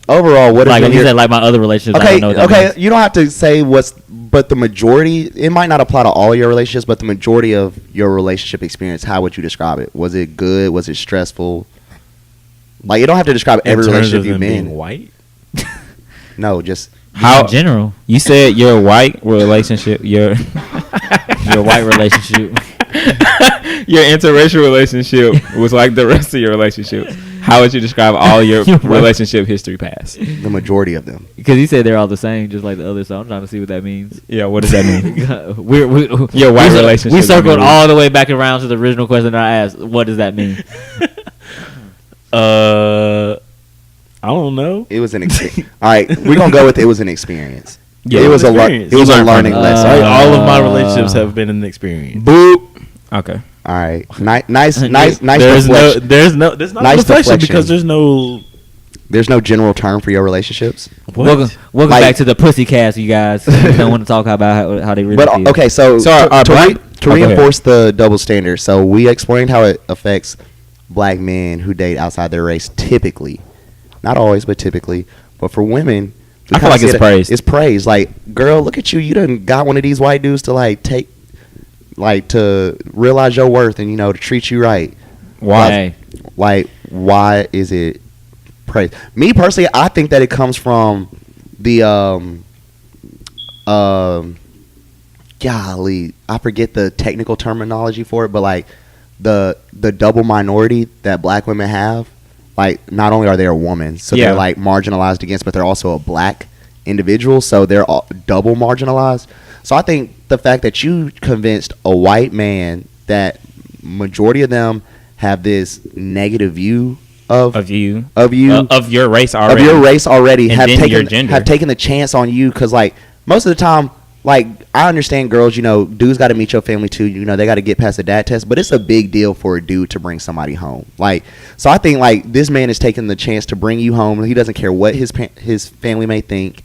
Overall, what like is you said? Like my other relationships. Okay, I don't know what that means. You don't have to say but the majority. It might not apply to all your relationships, but the majority of your relationship experience. How would you describe it? Was it good? Was it stressful? Like you don't have to describe every relationship you've been. Being white? No, just how in general. You said your white relationship. Your white relationship. Your interracial relationship was like the rest of your relationships. How would you describe all your relationship history past? The majority of them. Because he said they're all the same, just like the others. So I'm trying to see what that means. Yeah, what does that mean? Your white relationship. We circled all the way back around to the original question that I asked. What does that mean? I don't know. It was an experience. All right, we're gonna go with it was an experience. Yeah, it was a learning lesson. All of my relationships have been an experience. Boop. Okay. All right. Nice. There's deflection. there's not nice deflection because there's no general term for your relationships. Welcome back to the pussy cast, you guys. Don't want to talk about how they really feel. But okay, so to reinforce the double standard, so we explained how it affects black men who date outside their race typically. Not always, but typically. But for women, I feel like it's praised. It's praised. Like, girl, look at you. You done got one of these white dudes to to realize your worth and, to treat you right. Why? Why is it praised? Me personally, I think that it comes from the golly, I forget the technical terminology for it, but like the double minority that black women have. Like, not only are they a woman, so they're like marginalized against, but they're also a black individual, so they're all double marginalized. So I think the fact that you convinced a white man that majority of them have this negative view of your race already, have taken the chance on you, because like most of the time, like, I understand girls, dudes got to meet your family too. They got to get past the dad test, but it's a big deal for a dude to bring somebody home. Like, so I think like this man is taking the chance to bring you home. He doesn't care what his family may think.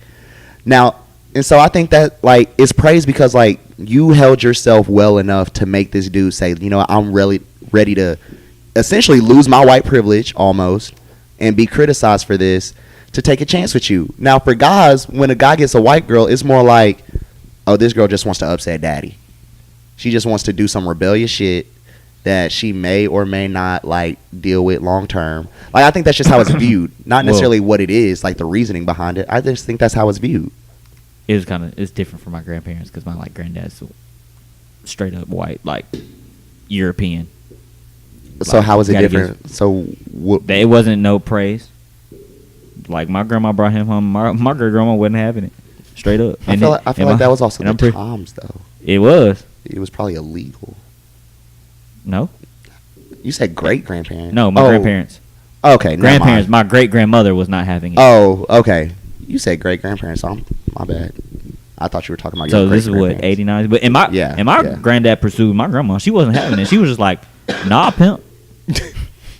Now, and so I think that like it's praised because like you held yourself well enough to make this dude say, I'm really ready to essentially lose my white privilege almost and be criticized for this to take a chance with you. Now, for guys, when a guy gets a white girl, it's more like, oh, this girl just wants to upset daddy. She just wants to do some rebellious shit that she may or may not like deal with long term. Like, I think that's just how it's viewed, not necessarily what it is, like the reasoning behind it. I just think that's how it's viewed. It's different for my grandparents because my like granddad's straight up white, like European. So like, how is it different? It wasn't no praise. Like, my grandma brought him home. My great grandma wasn't having it. Straight up. I feel like that was also the times, though. It was. It was probably illegal. No. You said great-grandparents. No, my grandparents. Okay, grandparents. My great-grandmother was not having it. Oh, okay. You said great-grandparents. My bad. I thought you were talking about your great-grandparents. So this is what, 89? But my granddad pursued my grandma. She wasn't having it. She was just like, nah, pimp.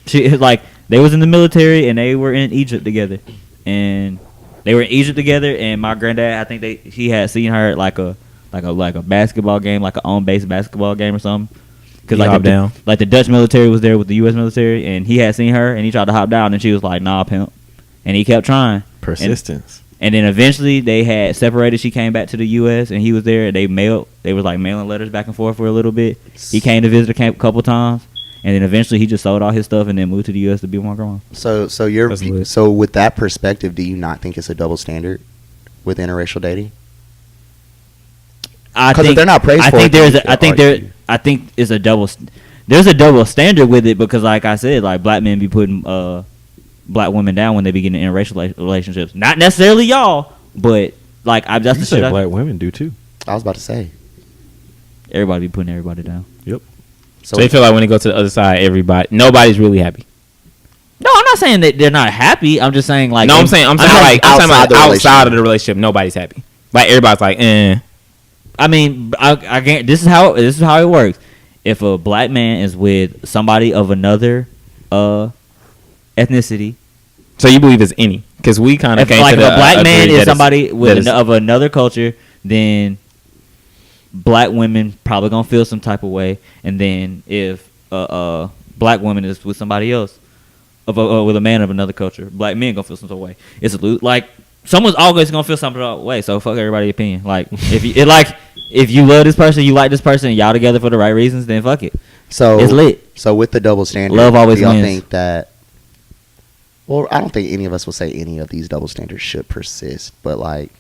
She like, they was in the military and they were in Egypt together. And they were in Egypt together, and my granddad, I think he had seen her at like a basketball game, like an on-base basketball game or something. Because like the Dutch military was there with the U.S. military, and he had seen her, and he tried to hop down, and she was like, nah, pimp. And he kept trying. Persistence. And then eventually they had separated. She came back to the U.S., and he was there. They was like mailing letters back and forth for a little bit. He came to visit a couple times. And then eventually he just sold all his stuff and then moved to the U.S. to be with my grandma. So with that perspective, do you not think it's a double standard with interracial dating? Because if they're not praised for it, I think it's a double. There's a double standard with it because, like I said, like black men be putting black women down when they be getting in interracial relationships. Not necessarily y'all, but like that's the shit. Black women do too. I was about to say. Everybody be putting everybody down. Yep. So they feel like when they go to the other side, nobody's really happy. No, I'm not saying that they're not happy. I'm just saying like. No, I'm saying outside of the relationship, nobody's happy. Like everybody's like, eh. I mean, I can't. This is how it works. If a black man is with somebody of another ethnicity, so you believe it's any? Because we kind of came like to if a black man is somebody of another culture, then black women probably gonna feel some type of way, and then if a black woman is with somebody else, with a man of another culture, black men gonna feel some type of way. It's like someone's always gonna feel some type of way. So fuck everybody's opinion. Like if you love this person, you like this person, y'all together for the right reasons, then fuck it. So it's lit. So with the double standard, love always wins. Think that? Well, I don't think any of us will say any of these double standards should persist, but like,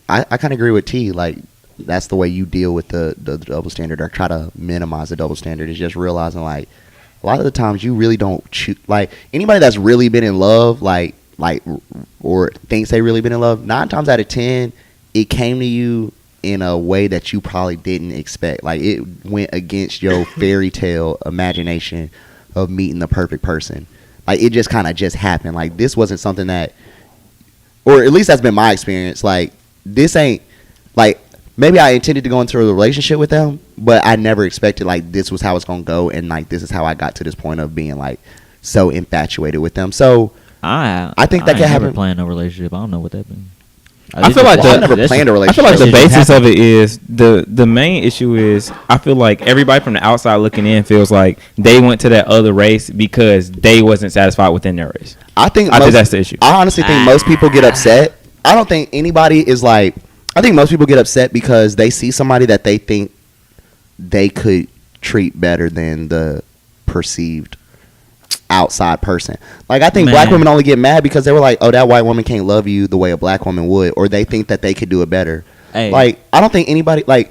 I kind of agree with T. Like, that's the way you deal with the double standard, or try to minimize the double standard, is just realizing like a lot of the times you really don't choose. Like anybody that's really been in love, like or thinks they really been in love, 9 times out of 10, it came to you in a way that you probably didn't expect. Like it went against your fairy tale imagination of meeting the perfect person. Like it just kind of just happened. Like this wasn't something that, or at least that's been my experience. Like this ain't like, maybe I intended to go into a relationship with them, but I never expected like this was how it's gonna go, and like this is how I got to this point of being like so infatuated with them. So I think that can happen. Never planned a relationship. I don't know what that means. I feel like I never planned a relationship. I feel like the basis of it is the main issue is I feel like everybody from the outside looking in feels like they went to that other race because they wasn't satisfied within their race. I think that's the issue. I honestly think most people get upset. I don't think anybody is like. I think most people get upset because they see somebody that they think they could treat better than the perceived outside person. Like I think black women only get mad because they were like, oh, that white woman can't love you the way a black woman would, or they think that they could do it better. Hey, like I don't think anybody like.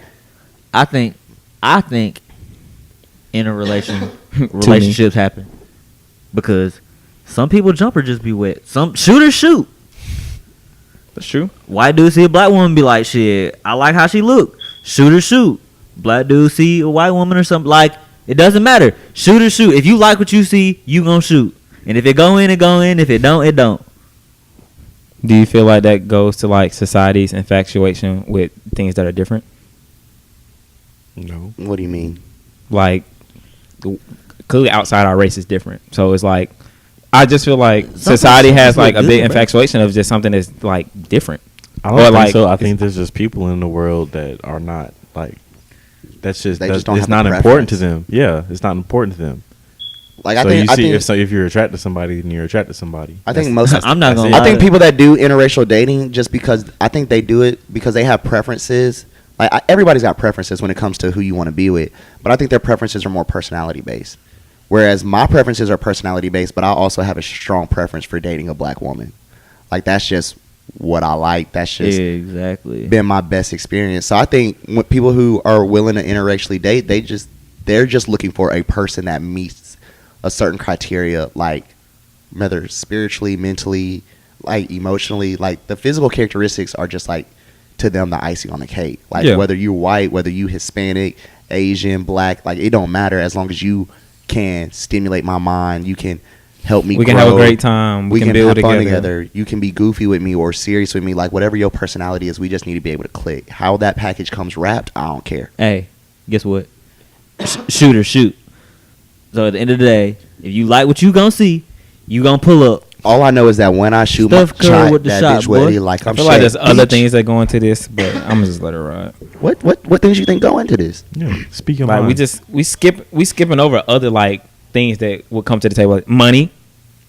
I think in a relationships happen because some people jumper just be wet. Some shooters shoot. That's true. White dude see a black woman be like, shit, I like how she look. Shooters shoot. Black dude see a white woman or something, like it doesn't matter. Shooters shoot. If you like what you see, you gonna shoot. And if it go in, it go in. If it don't, it don't. Do you feel like that goes to like society's infatuation with things that are different? No. What do you mean? Like clearly outside our race is different. So it's like I just feel like society has like a big infatuation of just something that's like different. I don't think so. I think there's just people in the world that are not like. That's just it's not important to them. Yeah, it's not important to them. Like so I think if you're attracted to somebody, then you're attracted to somebody. I think most. I'm not gonna. I think people that do interracial dating just because I think they do it because they have preferences. Like everybody's got preferences when it comes to who you want to be with, but I think their preferences are more personality based. Whereas my preferences are personality based, but I also have a strong preference for dating a black woman. Like that's just what I like. That's just been my best experience. So I think when people who are willing to interracially date, they're just looking for a person that meets a certain criteria, like whether spiritually, mentally, like emotionally, like the physical characteristics are just like to them the icing on the cake. Like whether you're white, whether you Hispanic, Asian, black, like it don't matter as long as you can stimulate my mind, you can help me. We can have a great time. We can build have fun together. You can be goofy with me or serious with me. Like whatever your personality is, we just need to be able to click. How that package comes wrapped, I don't care. Hey, guess what? Shooter shoot. So at the end of the day, if you like what you gonna see, you gonna pull up. All I know is that when I shoot my shot, that bitch ready. Like I feel like there's other things that go into this, but I'm gonna just let it ride. What things you think go into this? Yeah, speaking like mind. we skipping over other like things that would come to the table, like money.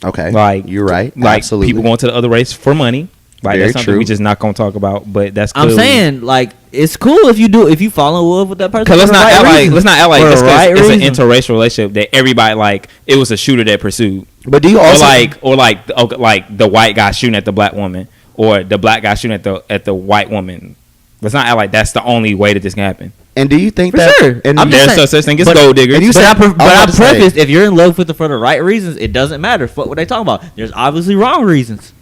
Okay, like you're right. Like absolutely, people going to the other race for money. Like very that's something we just not gonna talk about. But that's clearly, I'm saying like it's cool if you fall in love with that person. Cause let's not act like just because it's an interracial relationship that everybody like it was a shooter that pursued. But do you also or like the white guy shooting at the black woman or the black guy shooting at the white woman? Let's not act like that's the only way that this can happen. And do you think for that? Sure. And there's such thing as gold diggers. I prefaced if you're in love with it for the right reasons, it doesn't matter. Fuck what they talking about. There's obviously wrong reasons.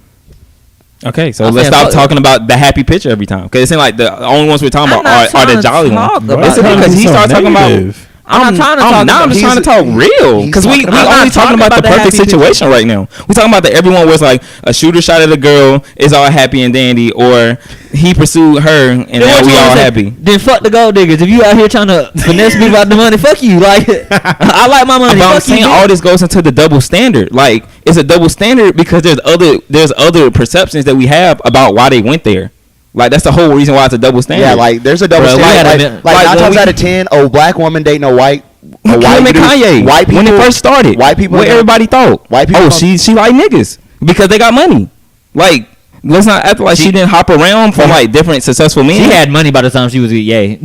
Okay, so let's stop talking about the happy picture every time. Because it seems like the only ones we're talking about are the jolly ones. Because he started talking about. I'm not trying to talk. Now I'm just trying to talk real because we only talking about the perfect situation right now. We talking about that everyone was like a shooter shot at a girl is all happy and dandy, or he pursued her and now we all happy. Then fuck the gold diggers. If you out here trying to finesse me about the money, fuck you. Like I like my money. But I'm saying all this goes into the double standard. Like it's a double standard because there's other perceptions that we have about why they went there. Like that's the whole reason why it's a double standard. Yeah, like there's a double standard. Like 9 times out of 10, a black woman dating a white Kanye. White people, when it first started. White people. What everybody thought. White people. Oh, she like niggas because they got money. Like let's not act like she didn't hop around for like different successful men. She had money by the time she was with Ye.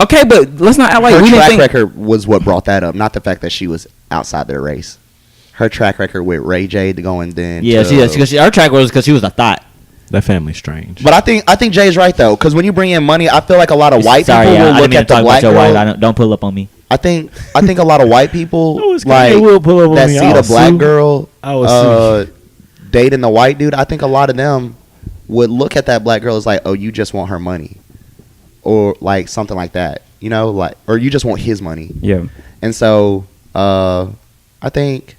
Okay, but let's not act like her we didn't think. Her track record was what brought that up, not the fact that she was outside their race. Her track record with Ray J to go and then. Yeah, her track record was because she was a thought. That family's strange. But I think Jay's right though, because when you bring in money, I feel like a lot of white people will look at the black girl. Don't pull up on me. I think a lot of white people like that see the black girl dating the white dude. I think a lot of them would look at that black girl as like, oh, you just want her money, or like something like that, you know, like, or you just want his money. Yeah. And so I think.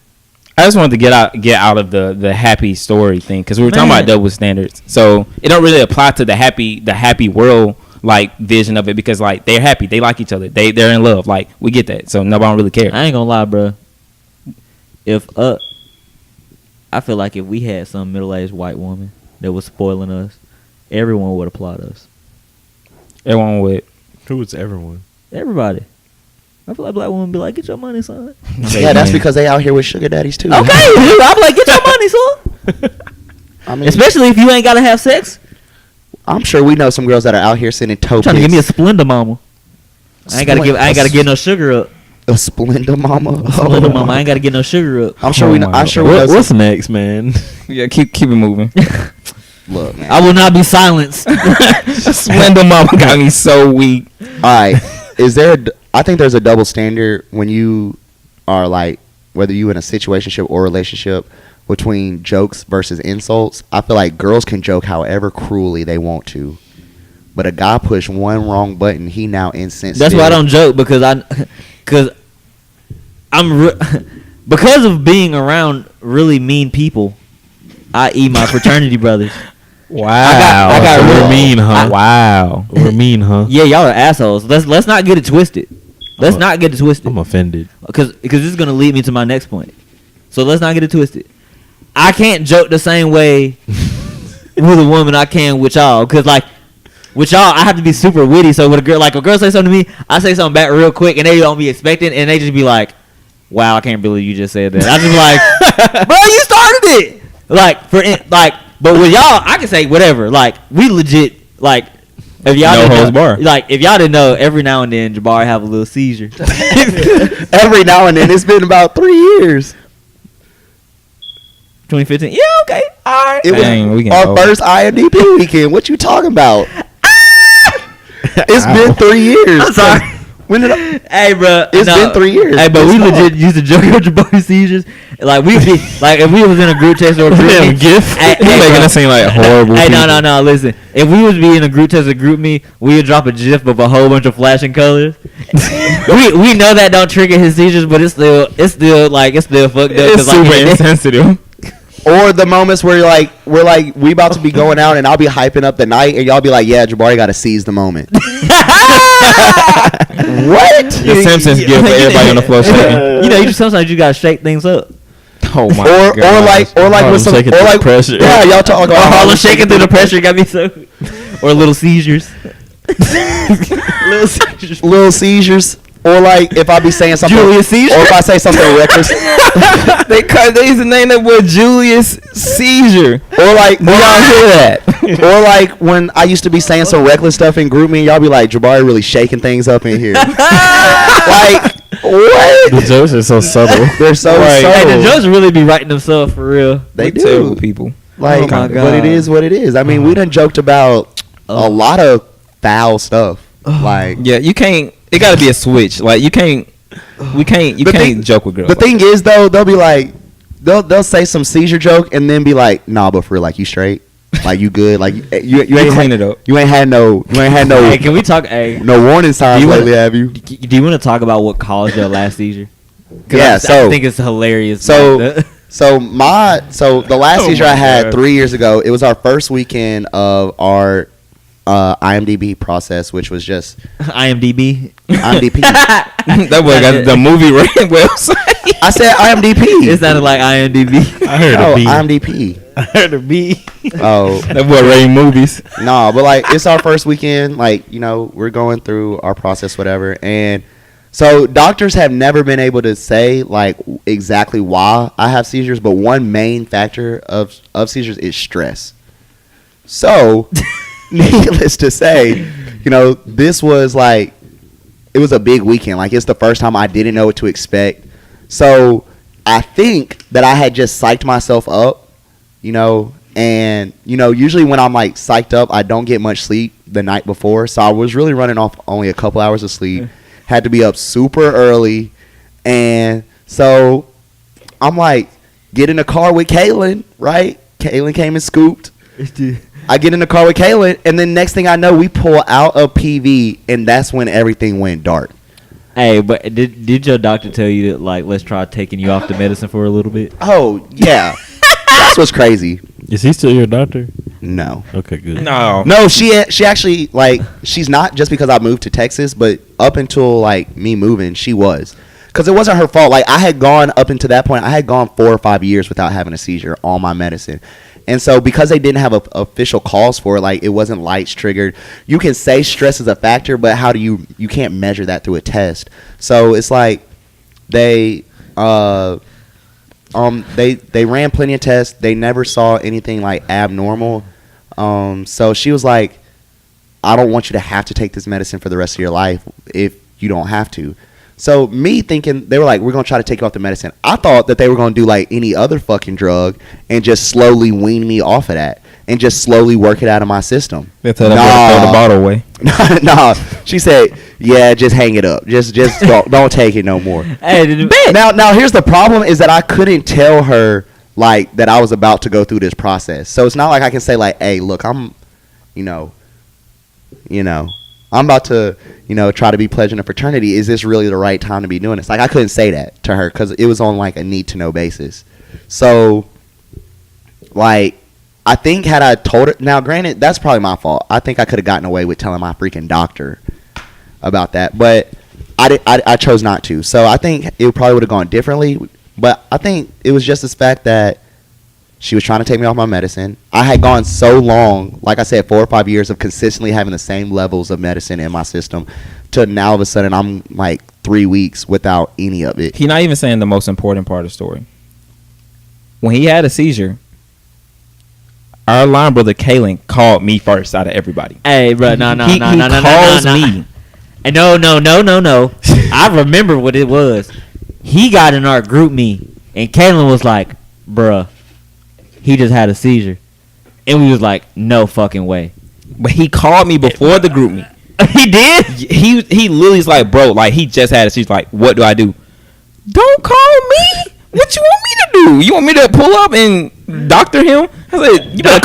I just wanted to get out of the happy story thing because we were talking about double standards. So it don't really apply to the happy world like vision of it because like they're happy, they like each other, they're in love. Like we get that, so nobody really care. I ain't gonna lie, bro. I feel like if we had some middle-aged white woman that was spoiling us, everyone would applaud us. Everyone would. Who was everyone? Everybody. I feel like black women be like, get your money, son. Yeah, that's because they out here with sugar daddies too. Okay, I'm like, get your money, son. I mean, especially if you ain't gotta have sex. I'm sure we know some girls that are out here sending toe trying to give me a Splenda mama. I ain't gotta get no sugar up. A Splenda mama. Splenda mama. I ain't gotta get no sugar up. I'm sure we know. What's next, man? Yeah, keep it moving. Look, man. I will not be silenced. Splenda mama got me so weak. All right, I think there's a double standard when you are like, whether you in a situationship or relationship, between jokes versus insults. I feel like girls can joke however cruelly they want to, but a guy push one wrong button, he now insensitive. That's why I don't joke because because of being around really mean people, i.e. my fraternity brothers. Wow, I got we're mean, huh? Wow, we're mean, huh? Yeah, y'all are assholes. Let's not get it twisted. Let's not get it twisted. I'm offended because this is gonna lead me to my next point. So let's not get it twisted. I can't joke the same way with a woman I can with y'all, because like with y'all I have to be super witty. So when a girl say something to me, I say something back real quick, and they don't be expecting, and they just be like, "Wow, I can't believe you just said that." I just like, bro, you started it. But with y'all, I can say whatever. Like we legit like. If y'all didn't know, like if y'all didn't know, every now and then Jabari have a little seizure. Every now and then, it's been about 3 years. 2015. Yeah, okay, all right. It was our first IMDb weekend. What you talking about? It's been 3 years. I'm sorry. Hey, bro. It's been 3 years. Hey, but we legit used to joke about Jabari seizures. Like we'd be like if we was in a group text or a group gift. He's making us seem like horrible. Hey, no. Listen, if we was be in a group text or group me, we would drop a gif of a whole bunch of flashing colors. we know that don't trigger his seizures, but it's still fucked up. It's super insensitive. Or the moments where we about to be going out and I'll be hyping up the night and y'all be like, yeah, Jabari got to seize the moment. What? The Simpsons give for everybody on the floor shaking. You sometimes you gotta shake things up. Oh my god. Or like with some pressure. Yeah, y'all talk about Harlem shaking through the pressure got me so. Or little seizures. Little seizures. Or like if I be saying something, Julius Seizure? or if I say something reckless, they used to name that boy Julius Seizure. Or like y'all hear that? Or like when I used to be saying some reckless stuff in group me, and y'all be like, Jabari really shaking things up in here. Like what? The jokes are so subtle. They're so subtle. Hey, the jokes really be writing themselves for real. They do. Terrible people. Like, oh my God. But it is what it is. I mean, we done joked about a lot of foul stuff. Like, yeah, you can't. It got to be a switch. Like you can't joke with girls. The thing is though, they'll be like, they'll say some seizure joke and then be like, nah, but for real, like you straight. Like you good? Like you ain't clean it up. You ain't had no. Hey, can we talk? Hey, no warning signs lately, have you? Do you want to talk about what caused your last seizure? Yeah, I think it's hilarious. So the last seizure I had 3 years ago. It was our first weekend of our IMDb process, which was just IMDb. That boy got the movie rating website. I said IMDb. It sounded like IMDb. I heard a B. IMDb. I heard a B. Oh, That boy rating movies. no, but like it's our first weekend. Like we're going through our process, whatever, and so doctors have never been able to say like exactly why I have seizures, but one main factor of seizures is stress. So, needless to say, this was like it was a big weekend. Like it's the first time I didn't know what to expect. So I think that I had just psyched myself up, and usually when I'm like psyched up, I don't get much sleep the night before. So I was really running off only a couple hours of sleep. Had to be up super early, and so I'm like, get in the car with Kaylin, right? Kaylin came and scooped. I get in the car with Kaylin, and then next thing I know, we pull out of PV, and that's when everything went dark. Hey, but did your doctor tell you that like let's try taking you off the medicine for a little bit? Oh yeah, that's what's crazy. Is he still your doctor? No. Okay, good. No, she actually like she's not just because I moved to Texas, but up until like me moving, she was. Because it wasn't her fault. Like I had gone up until that point, I had gone 4 or 5 years without having a seizure on my medicine. And so because they didn't have a official cause for it, like it wasn't lights triggered. You can say stress is a factor, but how do you can't measure that through a test. So it's like they ran plenty of tests. They never saw anything like abnormal. So she was like, I don't want you to have to take this medicine for the rest of your life if you don't have to. So me thinking, they were like, we're going to try to take you off the medicine. I thought that they were going to do like any other fucking drug and just slowly wean me off of that and just slowly work it out of my system. They tell that throw the bottle away. Nah, she said, yeah, just hang it up. Just don't take it no more. Hey, now here's the problem is that I couldn't tell her like that I was about to go through this process. So it's not like I can say like, hey, look, I'm about to, try to be pledging a fraternity. Is this really the right time to be doing this? Like, I couldn't say that to her because it was on, like, a need-to-know basis. So, like, I think had I told her... Now, granted, that's probably my fault. I think I could have gotten away with telling my freaking doctor about that. But I chose not to. So, I think it probably would have gone differently. But I think it was just this fact that she was trying to take me off my medicine. I had gone so long, like I said, 4 or 5 years of consistently having the same levels of medicine in my system to now all of a sudden I'm like 3 weeks without any of it. He's not even saying the most important part of the story. When he had a seizure, our line brother Kalen called me first out of everybody. Hey, bro, no. He calls me. No. I remember what it was. He got in our group me, and Kalen was like, bruh, he just had a seizure. And we was like, no fucking way. But he called me before the group me. He did? He literally's like, bro, like he just had a seizure. Like, what do I do? Don't call me. What you want me to do? You want me to pull up and doctor him? I said, you better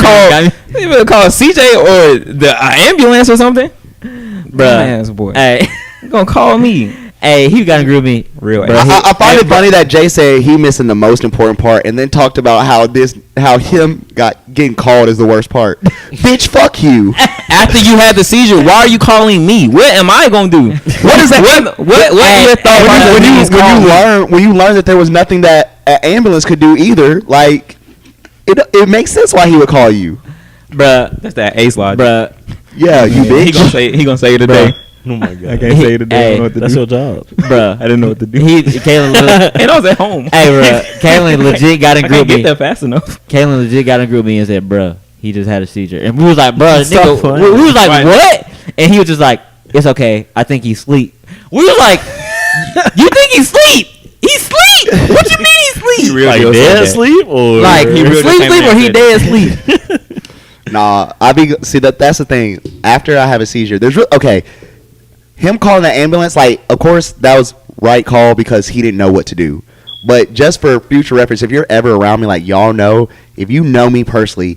call CJ or the ambulance or something. Bruh. Boy. Hey. You gonna call me. Hey, he got to group me. Real. I find it funny that Jay said he missing the most important part and then talked about how him getting called is the worst part. Bitch, fuck you. After you had the seizure, why are you calling me? What am I gonna do? What is that? What your thought when you learn that there was nothing that an ambulance could do either, like it makes sense why he would call you. Bruh. That's that ace logic. Bruh. Yeah, you bitch. He gonna say it today. Oh my god! I can't say it today. I don't know what to That's do. your job, bruh. I didn't know what to do. And I was at home. Hey, bruh. Kaylin legit got in group me. Get there fast enough. Kaylin legit got in group me and said, bruh, he just had a seizure. And we was like, bruh, So nigga, we was like, what? And he was just like, it's okay. I think he's asleep. We was like, you think he's asleep? He's asleep. What you mean he's asleep? Like dead asleep or like he sleep or he dead asleep? Nah, that's the thing. After I have a seizure, okay. Him calling the ambulance, like, of course, that was right call because he didn't know what to do. But just for future reference, if you're ever around me, like, y'all know, if you know me personally,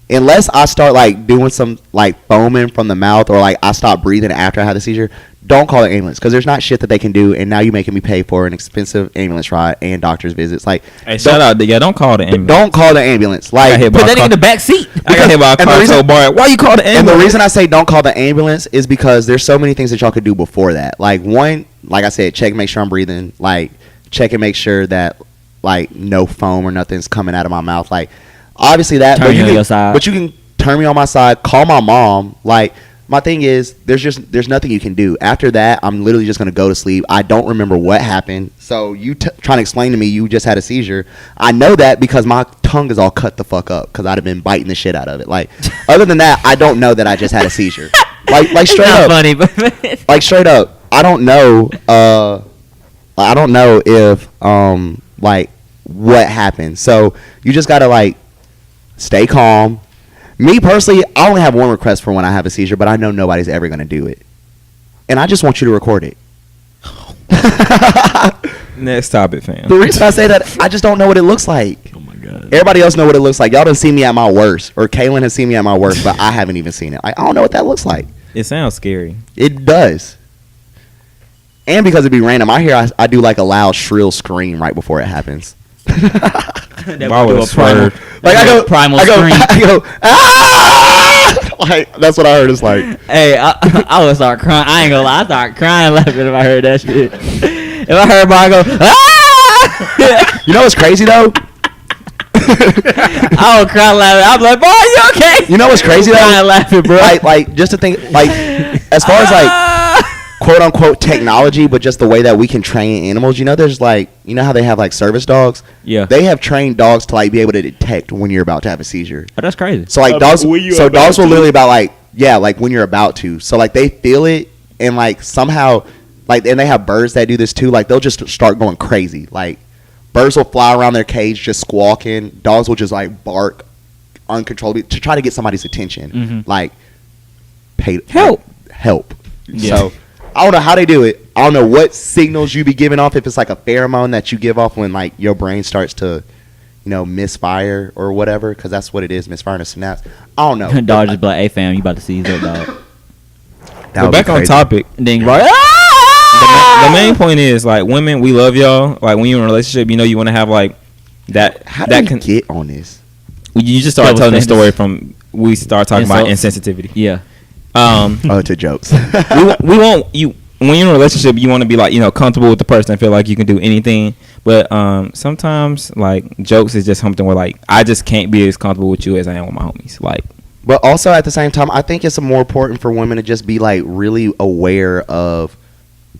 unless I start like doing some like foaming from the mouth or like I stop breathing after I had the seizure, don't call the ambulance because there's not shit that they can do, and now you're making me pay for an expensive ambulance ride and doctor's visits. Like, hey, shout out, don't call the ambulance. Don't call the ambulance. Like, put that in the back seat. I got hit by a car so bad. Why you call the ambulance? And the reason I say don't call the ambulance is because there's so many things that y'all could do before that. Like, one, like I said, check and make sure I'm breathing. Like, check and make sure that like no foam or nothing's coming out of my mouth. Like, obviously that, turn you on your side. But you can turn me on my side. Call my mom. Like. My thing is, there's nothing you can do. After that, I'm literally just going to go to sleep. I don't remember what happened. So you trying to explain to me you just had a seizure. I know that because my tongue is all cut the fuck up because I'd have been biting the shit out of it. Like, other than that, I don't know that I just had a seizure. Like straight up. Funny, but like straight up, I don't know. I don't know if like what happened. So you just got to like stay calm. Me personally, I only have one request for when I have a seizure, but I know nobody's ever going to do it. And I just want you to record it. Next topic, fam. The reason I say that, I just don't know what it looks like. Oh, my God. Everybody else know what it looks like. Y'all done seen me at my worst, or Kaylin has seen me at my worst, but I haven't even seen it. Like, I don't know what that looks like. It sounds scary. It does. And because it be random, I do like a loud, shrill scream right before it happens. I do a primal. Like I go primal scream. I go ah! Like that's what I heard. It's like, hey, I would start crying. I ain't gonna lie, I start crying laughing if I heard that shit. If I heard Brian go ah! You know what's crazy though? I would cry laughing. I'm like, boy, you okay? You know what's crazy though? Crying laughing, bro. Like just to think, like as far as like quote unquote technology, but just the way that we can train animals. You know, there's like, you know how they have like service dogs? Yeah. They have trained dogs to like be able to detect when you're about to have a seizure. Oh, that's crazy. So like dogs will literally about like, yeah, like when you're about to. So like they feel it and like somehow like, and they have birds that do this too. Like they'll just start going crazy. Like birds will fly around their cage just squawking. Dogs will just like bark uncontrollably to try to get somebody's attention. Mm-hmm. Like help. Yeah. So I don't know how they do it. I don't know what signals you be giving off. If it's like a pheromone that you give off when like your brain starts to, you know, misfire or whatever, because that's what it is, misfiring a synapse. I don't know. Dog just be like, hey fam, you about to seize up, dog. But back on topic. And then like, ah! The main point is like women, we love y'all. Like when you're in a relationship, you know you want to have like that. How do we get on this? You just started telling the story from we start talking about insensitivity. Yeah. To jokes. we want you when you're in a relationship. You want to be like, you know, comfortable with the person and feel like you can do anything. But sometimes like jokes is just something where like I just can't be as comfortable with you as I am with my homies. Like, but also at the same time, I think it's more important for women to just be like really aware of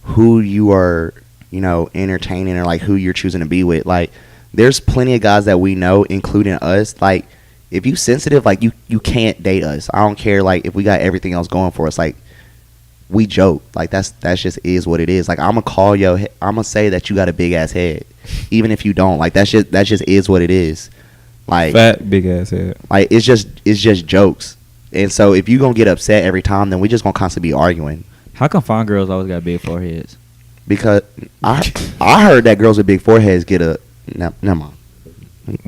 who you are, you know, entertaining or like who you're choosing to be with. Like, there's plenty of guys that we know, including us. Like, if you sensitive, like you can't date us. I don't care like if we got everything else going for us. Like, we joke. Like that's just is what it is. Like, I'm gonna say that you got a big ass head, even if you don't. Like that just is what it is. Like fat big ass head. Like it's just jokes. And so if you gonna get upset every time, then we just gonna constantly be arguing. How come fine girls always got big foreheads? Because I heard that girls with big foreheads get a never mind.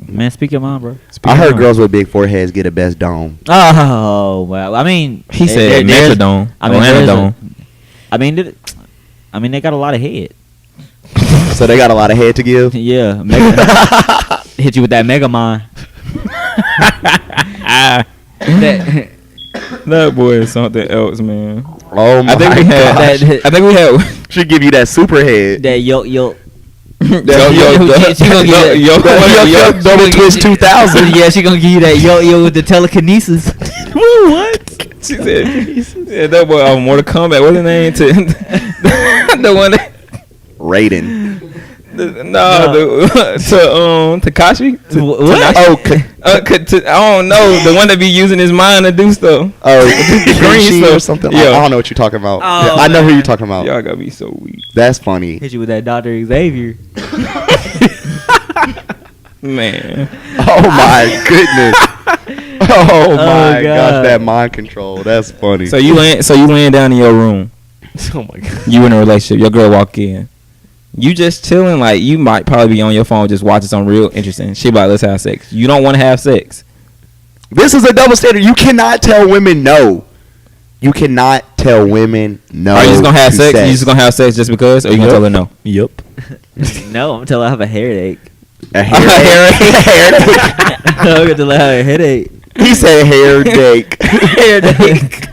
Man, speak your mind, bro. I heard girls with big foreheads get a best dome. Oh, well, I mean, he said Metrodome. I mean, they got a lot of head. So they got a lot of head to give. Yeah, hit you with that Mega Mind. That boy is something else, man. Oh my God! I think we had. Should give you that super head. That yo. Double twist 2000. Yeah, she gonna give you that yo with the telekinesis. What? She said, yeah, that boy Mortal Kombat. What's his name? The one that Raiden. Takashi. What? I don't know. The one that be using his mind to do stuff. Oh, green stuff or something. Yeah. I don't know what you're talking about. Oh, I know who you're talking about. Y'all gotta be so weak. That's funny. Hit you with that Dr. Xavier. Man. Oh my goodness. Oh my gosh, that mind control. That's funny. So you laying down in your room. Oh my God. You in a relationship. Your girl walk in. You just chilling, like you might probably be on your phone just watching something real interesting. She be like, let's have sex. You don't want to have sex. This is a double standard. You cannot tell women no. You cannot tell women no. Are you just gonna have sex? You just gonna have sex just because, or you gonna tell her no? Yep. No, I'm telling her I have a headache. A headache. I'm gonna tell her I have a headache. He said headache. Headache.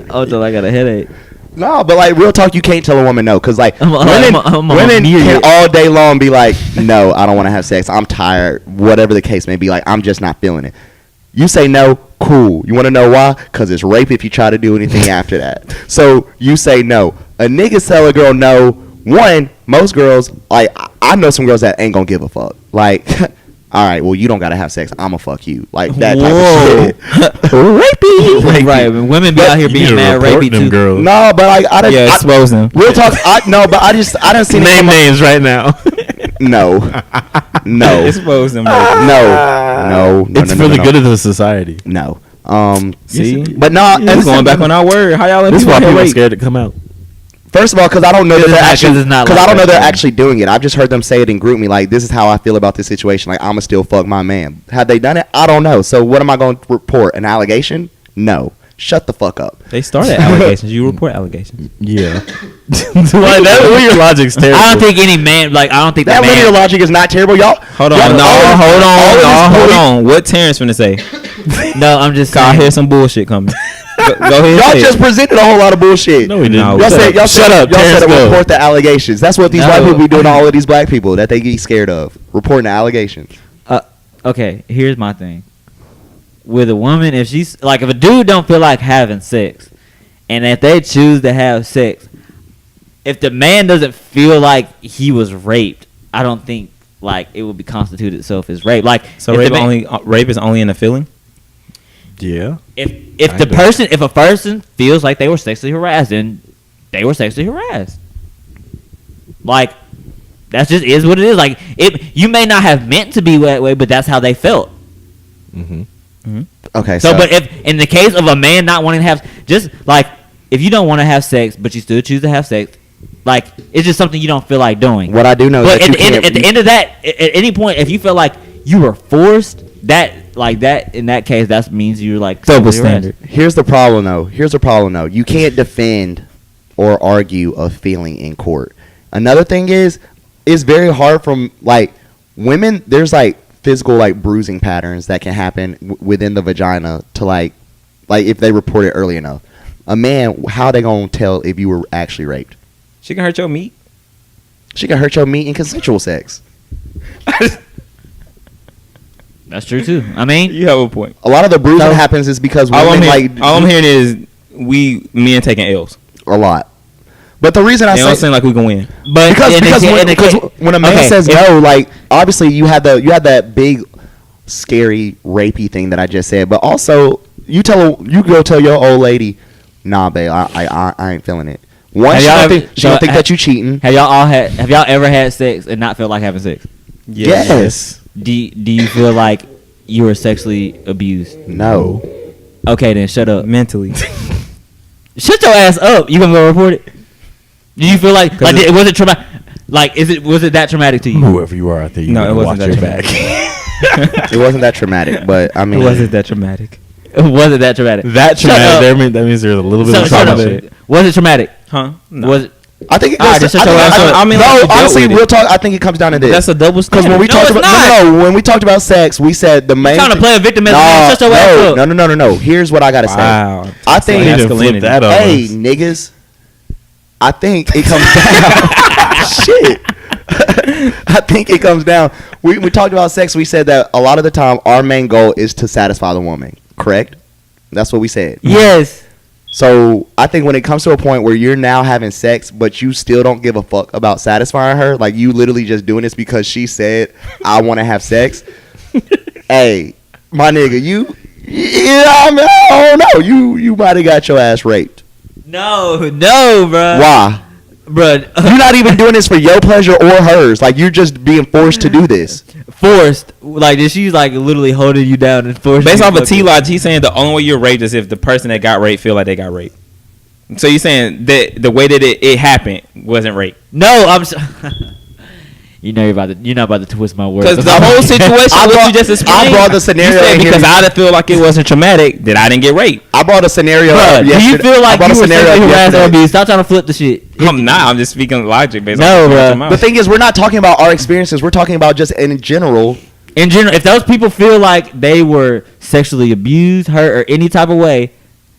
Oh, till I got a headache. No, but like real talk, you can't tell a woman no, cause like women can all day long be like, no, I don't want to have sex. I'm tired. Whatever the case may be, like I'm just not feeling it. You say no, cool. You want to know why? Cause it's rape if you try to do anything after that. So you say no. A nigga tell a girl no. One, most girls, like I know some girls that ain't gonna give a fuck. Like, all right, well you don't gotta have sex. I'ma fuck you. Like that type of shit. Rapey. Right. Women be out here being mad rapey too. Girls. No, but like I didn't. Expose them. Real talk. I didn't see Name names right now. No. Expose them. No. It's for the good of the society. No. See, but no. It's going back on our word. How y'all let This is why people are rape? scared to come out. First of all, because I don't know that they're actually, because I don't know they're that. actually doing it. I've just heard them say it and group me like, this is how I feel about this situation. Like, I'ma still fuck my man. Have they done it? I don't know. So what am I going to report? An allegation? No. Shut the fuck up. They started allegations. You report allegations. Yeah. Like that, your logic's terrible. I don't think any man, like, I don't think That linear logic is not terrible, y'all. Hold on. What Terrence finna say? No, I'm just I saying. hear some bullshit coming. Go ahead. Y'all just presented a whole lot of bullshit. No, we didn't. No, Y'all said Shut up. Terrence, go. report the allegations. That's what these white people be doing to all of these black people that they get scared of. Reporting the allegations. Okay, here's my thing. With a woman, if she's like, if a dude don't feel like having sex, and if they choose to have sex, if the man doesn't feel like he was raped, I don't think like it would be constituted itself as rape. Like, So rape is only in the feeling. Yeah. If a person feels like they were sexually harassed, then they were sexually harassed. Like, that just is what it is. Like, you may not have meant to be that way, but that's how they felt. Mm-hmm. Okay. So, but if in the case of a man not wanting to have, just like if you don't want to have sex, but you still choose to have sex, like it's just something you don't feel like doing. What I do know, but is at the end of that, at any point, if you feel like you were forced, that like that in that case, that means you're like double standard. Here's the problem, though. You can't defend or argue a feeling in court. Another thing is, it's very hard from like women. There's like physical like bruising patterns that can happen within the vagina to like if they report it early enough. A man, how they gonna tell if you were actually raped? She can hurt your meat. She can hurt your meat in consensual sex. That's true too. I mean, you have a point. A lot of the bruising happens is because women all I'm hearing is men taking L's a lot. But the reason I don't seem like we can win. But because when a man says no, like obviously you have that big scary rapey thing that I just said, but also you go tell your old lady, nah, babe, I ain't feeling it. One, she don't think that you cheating. Have y'all ever had sex and not feel like having sex? Yes. Do you feel like you were sexually abused? No. Okay, then shut up. Mentally. Shut your ass up. You gonna go report it? Do you feel like was it traumatic? Like, was it that traumatic to you? Whoever you are out there, no, it wasn't that traumatic. It wasn't that traumatic, but I mean, it wasn't that traumatic. Was it that traumatic? That traumatic. That means there's a little bit of trauma there. Was it traumatic? Huh? No. Was it? I think it goes. Honestly, real talk. I think it comes down to this. That's a double standard. Because when we talked about when we talked about sex, we said the main. Trying to play a victim as No. Here's what I gotta say. Wow. I think. Hey, niggas. I think it comes down. Shit. I think it comes down. We talked about sex. We said that a lot of the time our main goal is to satisfy the woman. Correct? That's what we said. Yes. So I think when it comes to a point where you're now having sex, but you still don't give a fuck about satisfying her, like you literally just doing this because she said, I want to have sex. Hey, my nigga, I don't know. You might have got your ass raped. No, bro. Why? Bro, you're not even doing this for your pleasure or hers. Like, you're just being forced to do this. Forced? Like, she's like literally holding you down and forcing based off of T-Lodge, he's saying the only way you're raped is if the person that got raped feel like they got raped. So you're saying that the way that it happened wasn't rape? No, you're not about to twist my words. Because the whole situation, what you just explained, I brought the scenario you said because I feel like it wasn't traumatic that I didn't get raped. I brought a scenario. Bruh, do you feel like you were sexually harassed or abused? Stop trying to flip the shit. I'm not. I'm just speaking logic based no, on bro. The thing is, we're not talking about our experiences. We're talking about just in general. In general, if those people feel like they were sexually abused, hurt, or any type of way,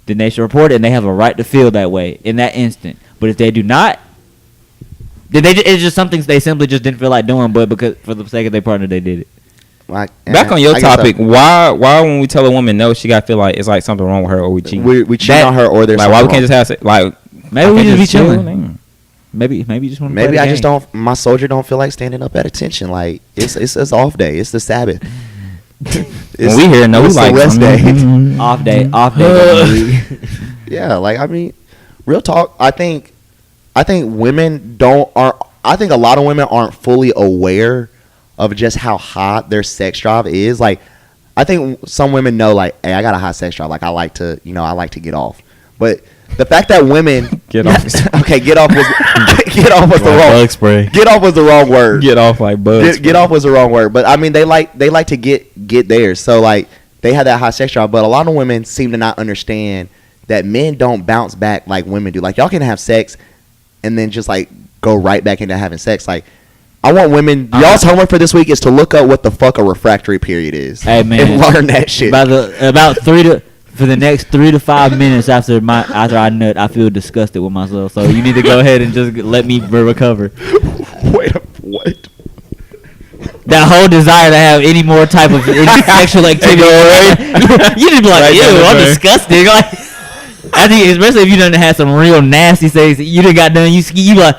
then they should report it, and they have a right to feel that way in that instant. But if they do not, then it's just something they simply just didn't feel like doing, but because for the sake of their partner, they did it. Back on your topic, why when we tell a woman no, she got to feel like it's like something wrong with her or we cheat? We cheat on her or there's like why we can't just have like maybe we just be chilling. Maybe you just want to. Maybe I just don't. My soldier don't feel like standing up at attention. Like it's off day. It's the Sabbath. When we hear no, we like rest day. Off day. Yeah, like I mean, real talk. I think women I think a lot of women aren't fully aware of just how hot their sex drive is. Like, I think some women know, like, hey, I got a hot sex drive. Like, I like to get off. But the fact that women get off. Okay, get off was the wrong bug spray. Get off was the wrong word. Get off like bugs. Get off was the wrong word. But I mean, they like to get there. So like they have that hot sex drive. But a lot of women seem to not understand that men don't bounce back like women do. Like y'all can have sex and then just like go right back into having sex. Like I want women. Y'all's homework for this week is to look up what the fuck a refractory period is. Hey man, and learn that shit. For the next 3 to 5 minutes after I nut, I feel disgusted with myself. So you need to go ahead and just let me recover. Wait, what? That whole desire to have any more type of sexual activity, you just be like, ew, I'm disgusted. Like, I think especially if you done had some real nasty sex, you done got done. You be like,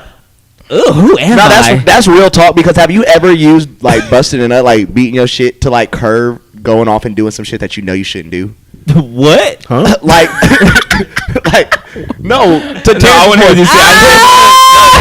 oh, who am I? That's real talk. Because have you ever used like busting a nut, like beating your shit to like curve, going off and doing some shit that you know you shouldn't do? What? Huh? like no. I want to hear you say.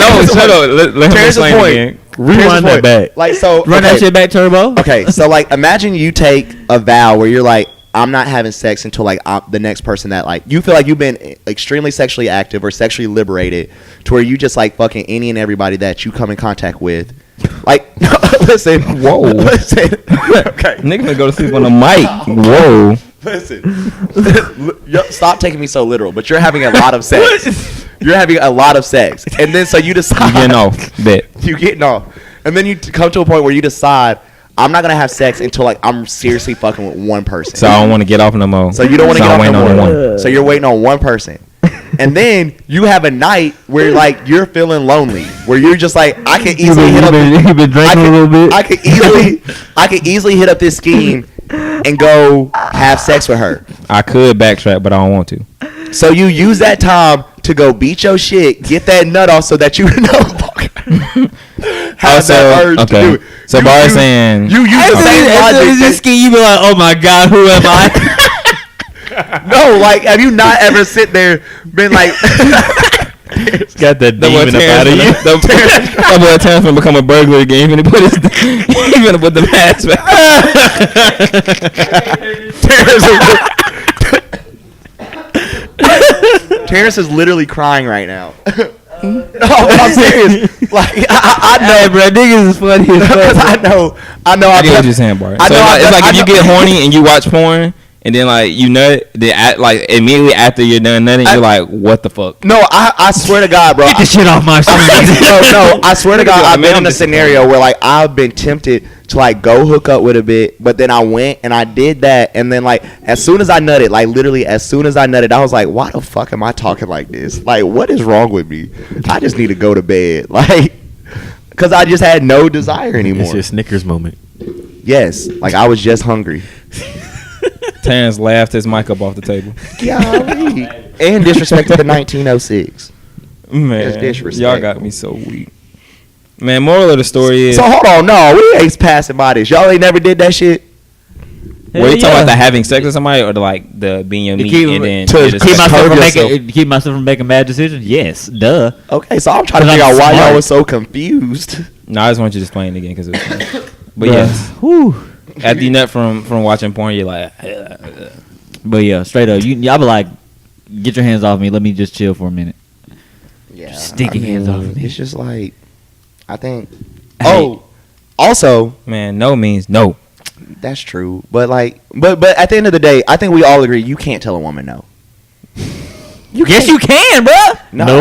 No, shut up. Let him explain again. Rewind that back. Like so, run that shit back, Turbo. Okay, so like imagine you take a vow where you're like, I'm not having sex until like the next person that like you feel like you've been extremely sexually active or sexually liberated to where you just like fucking any and everybody that you come in contact with. Like, listen, whoa, listen. Okay, nigga gonna go to sleep on the mic. Whoa. Listen, stop taking me so literal. But you're having a lot of sex. You're having a lot of sex, and then so you decide. You getting off. Bet. You getting off, and then you come to a point where you decide I'm not gonna have sex until like I'm seriously fucking with one person. So I don't want to get off no more. So you don't want to get off no more. One. So you're waiting on one person, and then you have a night where like you're feeling lonely, where you're just like I can easily hit up. You've been drinking a little bit. I can easily hit up this scheme and go have sex with her. I could backtrack, but I don't want to. So you use that time to go beat your shit, get that nut off, so that you know have that urge to do it. So Bar's saying you use the same logic. This scheme, you be like, oh my god, who am I? No, like have you not ever sit there been like? It's got that demon up out of you. That boy Terrence gonna become a burglar again. He's gonna put the mask back. Terrence is literally crying right now. No, I'm serious. Like I know, hey, bro, niggas is funny as fuck. I know. I get what you're saying, Bart. So it's like if you get horny and you watch porn. And then like you nut, then like immediately after you're done nutting, you're like, what the fuck? No, I swear to God, bro. Get this shit off my screen. No, I swear to God, I've been in a scenario where like I've been tempted to like go hook up with a bit, but then I went and I did that, and then like as soon as I nutted, like literally as soon as I nutted, I was like, why the fuck am I talking like this? Like, what is wrong with me? I just need to go to bed, like, because I just had no desire anymore. It's your Snickers moment. Yes, like I was just hungry. Terrence laughed his mic up off the table. Golly. And disrespected the 1906. Man, disrespect. Y'all got me so weak. Man, moral of the story is. So hold on, no, we ain't passing by this. Y'all ain't never did that shit. Were you talking about the having sex with somebody or the being your meat and then keep myself from making bad decisions? Yes, duh. Okay, so I'm trying to figure out why y'all was so confused. No, I just want you to explain it again because it was funny. But yes. Whew. After you nut from watching porn, you're like, but yeah, straight up, y'all be like, get your hands off me. Let me just chill for a minute. Yeah, stick your hands off me. It's just like, I think. Also, man, no means no. That's true. But but at the end of the day, I think we all agree you can't tell a woman no. Yes, you can, bro. No,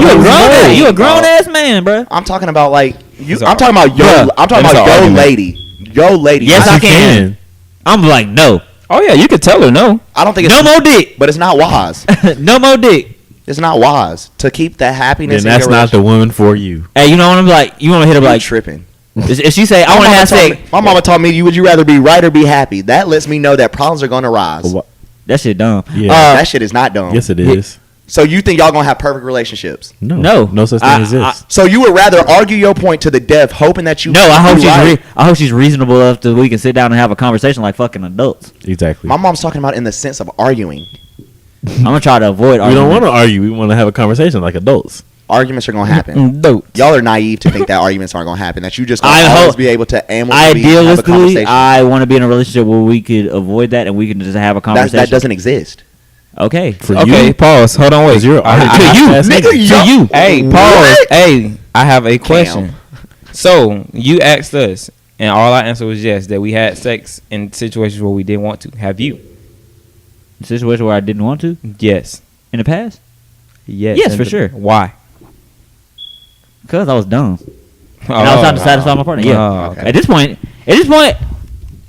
you a grown ass man, bro. I'm talking about you. I'm talking about yo. I'm talking about yo lady. Yo lady. Yes, I can. I'm like no. Oh yeah, you could tell her no. I don't think it's no more dick. But it's not wise. No more dick. It's not wise to keep that happiness. Then that's not the woman for you. Hey, you know what I'm like? You want to hit her like tripping. If she say I want to have sex, my mama taught me, would you rather be right or be happy? That lets me know that problems are gonna rise. That shit dumb. Yeah, that shit is not dumb. Yes, it is. So you think y'all gonna have perfect relationships? No such thing exists. So you would rather argue your point to the death, hoping that you. No, I hope she's reasonable enough that we can sit down and have a conversation like fucking adults. Exactly. My mom's talking about in the sense of arguing. I'm gonna try to avoid. We don't want to argue. We want to have a conversation like adults. Arguments are gonna happen. Y'all are naive to think that arguments aren't gonna happen. That you just gonna always be able to have a conversation. I want to be in a relationship where we could avoid that and we can just have a conversation. That doesn't exist. Okay. Okay. Pause. Hold on. Wait. To you. Hey. Pause. Hey. I have a question. So you asked us, and all our answer was yes. That we had sex in situations where we didn't want to. Have you? Situation where I didn't want to? Yes. In the past? Yes. Yes, for sure. Why? Because I was dumb. And I was trying to satisfy my partner. Yeah. Okay. At this point,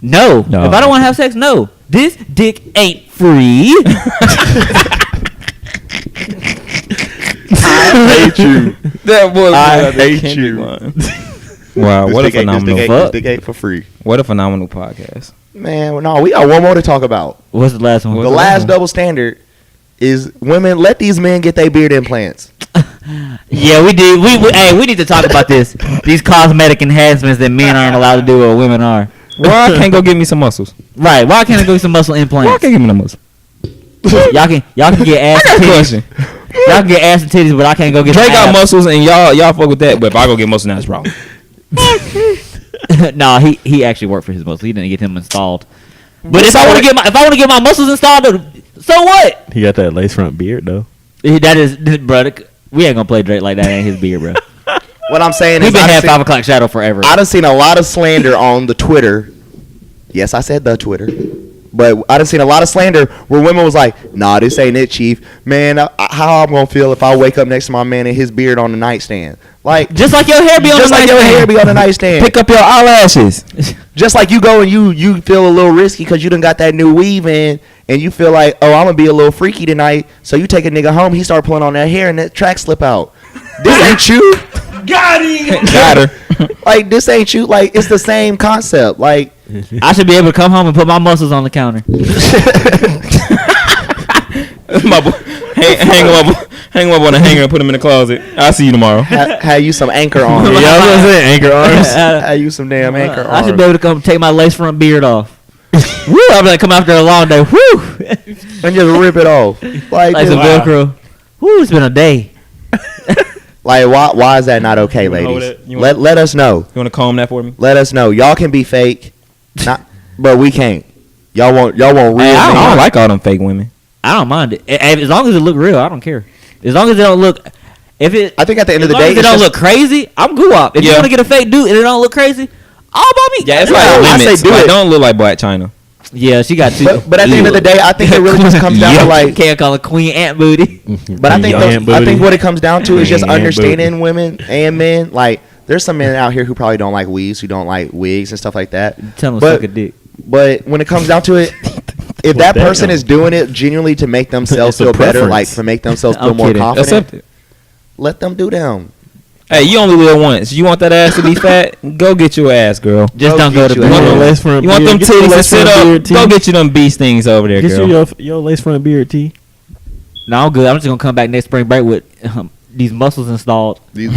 no. If I don't want to have sex, no. This dick ain't free. I hate you. That was I hate you. Wow, what a phenomenal this dick ain't for free. What a phenomenal podcast. Man, no, we got one more to talk about. What's the last one? The last double standard is women let these men get their beard implants. Yeah, we did. We need to talk about this. These cosmetic enhancements that men aren't allowed to do or women are. Why can't go get me some muscles? Right. Why can't I go get some muscle implants? Why can't give me the muscle? Y'all can get ass and titties. Y'all can get ass and titties, but I can't go get Drake got muscles and y'all fuck with that, but if I go get muscles, now it's wrong. Nah, he actually worked for his muscles. He didn't get him installed. But if I want to get my muscles installed, so what? He got that lace front beard though. That is, bro. We ain't gonna play Drake like that. Ain't his beard, bro. What I'm saying is, he's been had 5 o'clock shadow forever. I done seen a lot of slander on the Twitter. Yes, I said the Twitter. But I done seen a lot of slander where women was like, nah, this ain't it, Chief. Man, how I'm going to feel if I wake up next to my man and his beard on the nightstand. Like, just like your hair be on the nightstand. Just like your hair be on the nightstand. Pick up your eyelashes. Just like you go and you feel a little risky because you done got that new weave in and you feel like, oh, I'm going to be a little freaky tonight. So you take a nigga home, he start pulling on that hair and that track slip out. This ain't you. Got him. Got her. Like, this ain't you. Like, it's the same concept. Like, I should be able to come home and put my muscles on the counter. hang them up on a hanger and put them in the closet. I'll see you tomorrow. Have you some anchor arms. Yeah, I was gonna say anchor arms. Have you some damn anchor arms. I should be able to come take my lace front beard off. Woo! I'm like, come after a long day. Woo! And just rip it off. Like some Velcro. Woo! It's been a day. Like, why is that not okay, ladies? Let us know. You want to comb that for me? Let us know. Y'all can be fake, but we can't. Y'all want real. I don't like all them fake women. I don't mind it as long as it look real. I don't care. As long as it don't look. I think at the end of the day, if it don't look crazy, I'm good up. If you want to get a fake dude and it don't look crazy, all about me. Yeah, it's like limits. I say don't look like Black China. Yeah, she got 2. But at the end of the day, I think it really just comes down to like, can't call her Queen Ant Booty. But I think what it comes down to is just understanding women and men. Like, there's some men out here who probably don't like weaves, who don't like wigs and stuff like that. Tell them to suck a dick. But when it comes down to it, if that person is doing it genuinely to make themselves feel better, like to make themselves feel more confident, let them do them. Hey, you only live once. You want that ass to be fat? Go get your ass, girl. Just don't go to bed. You want them titties to sit up? Go get you them bee stings over there, girl. Get your lace front beard, T. No, I'm good. I'm just gonna come back next spring break with these muscles installed. I'm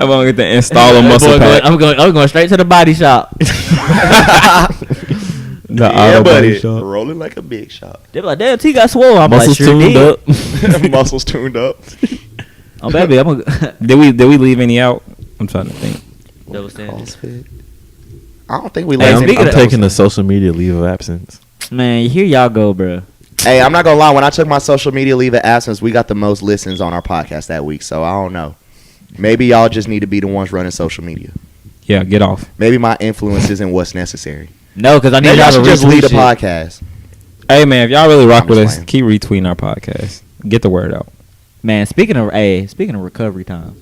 gonna get the installer muscle pack. I'm going straight to the body shop. Buddy. Rolling like a big shot. They're like, damn, T got swole. I'm muscles like, tuned up. Muscles tuned up. Oh, baby, did we leave any out? I'm trying to think. CrossFit. I don't think we left any. I'm taking the social media leave of absence. Man, here y'all go, bro. Hey, I'm not gonna lie. When I took my social media leave of absence, we got the most listens on our podcast that week. So I don't know. Maybe y'all just need to be the ones running social media. Yeah, get off. Maybe my influence isn't what's necessary. No, because I need Maybe y'all I to should just lead a shit. podcast. Hey man, if y'all really rock I'm with just us, playing. keep retweeting our podcast. Get the word out. Man, speaking of recovery time,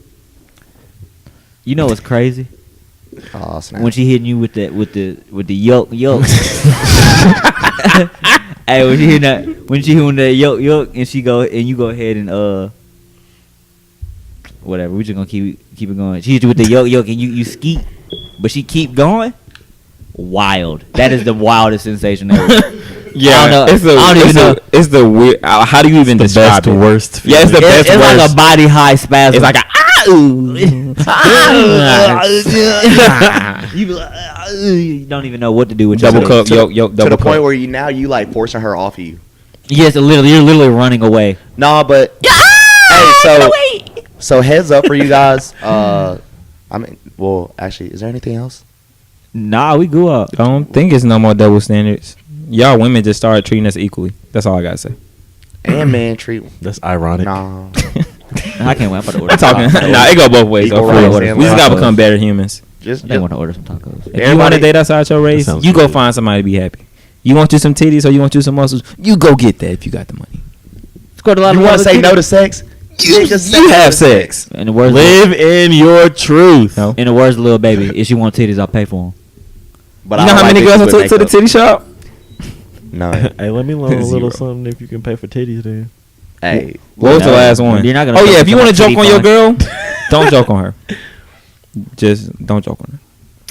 you know what's crazy? Oh snap! When she hitting you with the yolk. Hey, when she hitting that yolk, and you go ahead and whatever. We just gonna keep it going. She hit you with the yolk, and you skeet, but she keep going. Wild. That is the wildest sensation ever. Yeah, I don't even know. It's the weird. How do you even describe it? Worst. Yeah, it's the best. It's worst. like a body high spasm. It's like a you don't even know what to do with double yourself. cup, yolk, double To the cup. point where you like forcing her off of you. Yes, you're literally running away. Nah, but hey, so heads up for you guys. I mean, well, actually, is there anything else? Nah, we grew up. I don't think it's no more double standards. Y'all women just started treating us equally. That's all I gotta say. And man, treat. That's ironic. Nah. I can't wait. I'm about to order. I'm talking. Nah, it go both ways. Equal For real. rights and We just gotta tacos. become better humans. Just I want to order some tacos. If you want to date outside your race, sounds you go good. find somebody to be happy. You want you some titties or you want you some muscles? You go get that if you got the money. Scored a lot you of want to love say with no kitty. to sex? You have sex. In the words, Live in your truth. No. in the words of Lil Baby, if she want titties, I'll pay for them. But You know how many girls I took to the titty shop? No. Hey, let me loan a little Zero. something if you can pay for titties then. Hey. What was the No, last one? you're not gonna Oh talk yeah, if you about want to joke titty on your fun. girl, don't joke on her. Just don't joke on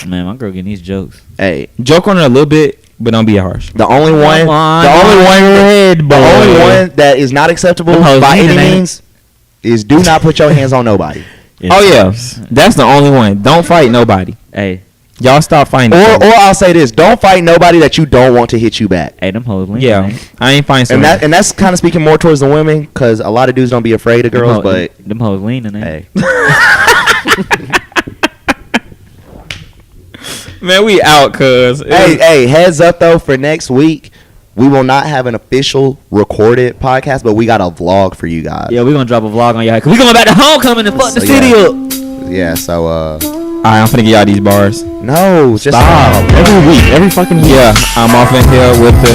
her. Man, my girl getting these jokes. Hey. Joke on her a little bit, but don't be harsh. The only one. Come on, The only red boy. one that is not acceptable Them hoes by mean, any ain't it? means is do not put your hands on nobody. Oh yeah, that's the only one. Don't fight nobody. Hey, Y'all stop fighting. Or I'll say this: don't fight nobody that you don't want to hit you back. hey, them hoes lean. Yeah, I ain't fighting. And that's kind of speaking more towards the women, because a lot of dudes don't be afraid of girls, but them hoes leaning. hey. Man, we out, cuz. Hey, heads up though, for next week, we will not have an official recorded podcast, but we got a vlog for you guys. Yeah, we're gonna drop a vlog on y'all. Cause we going back to homecoming and fuck the So, city yeah. up. Yeah, so Alright, I'm finna get y'all these bars. no, just Stop. Every week, every fucking week. Yeah, I'm off in here with the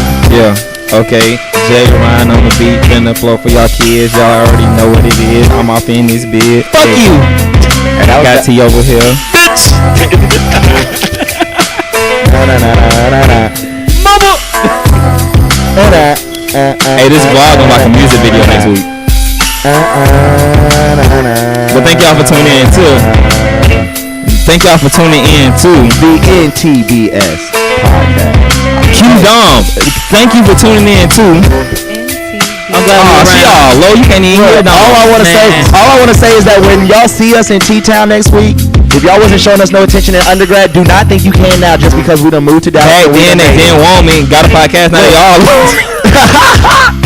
okay. Jay Ryan on the beat, finna flow for y'all kids. Y'all already know what it is. I'm off in this bit. Fuck you. And I Got T over here. Hey, this vlog on like a music video next week. But thank y'all for tuning in too. Thank y'all for tuning in too. The NTBS Podcast. Q-Dom, thank you for tuning in too. I'm glad She all low. You can't even hear it. All I want to say is that when y'all see us in T-Town next week, if y'all wasn't showing us no attention in undergrad, do not think you can now just because we done moved to Dallas. Back then they didn't want me. Got a podcast now. They all.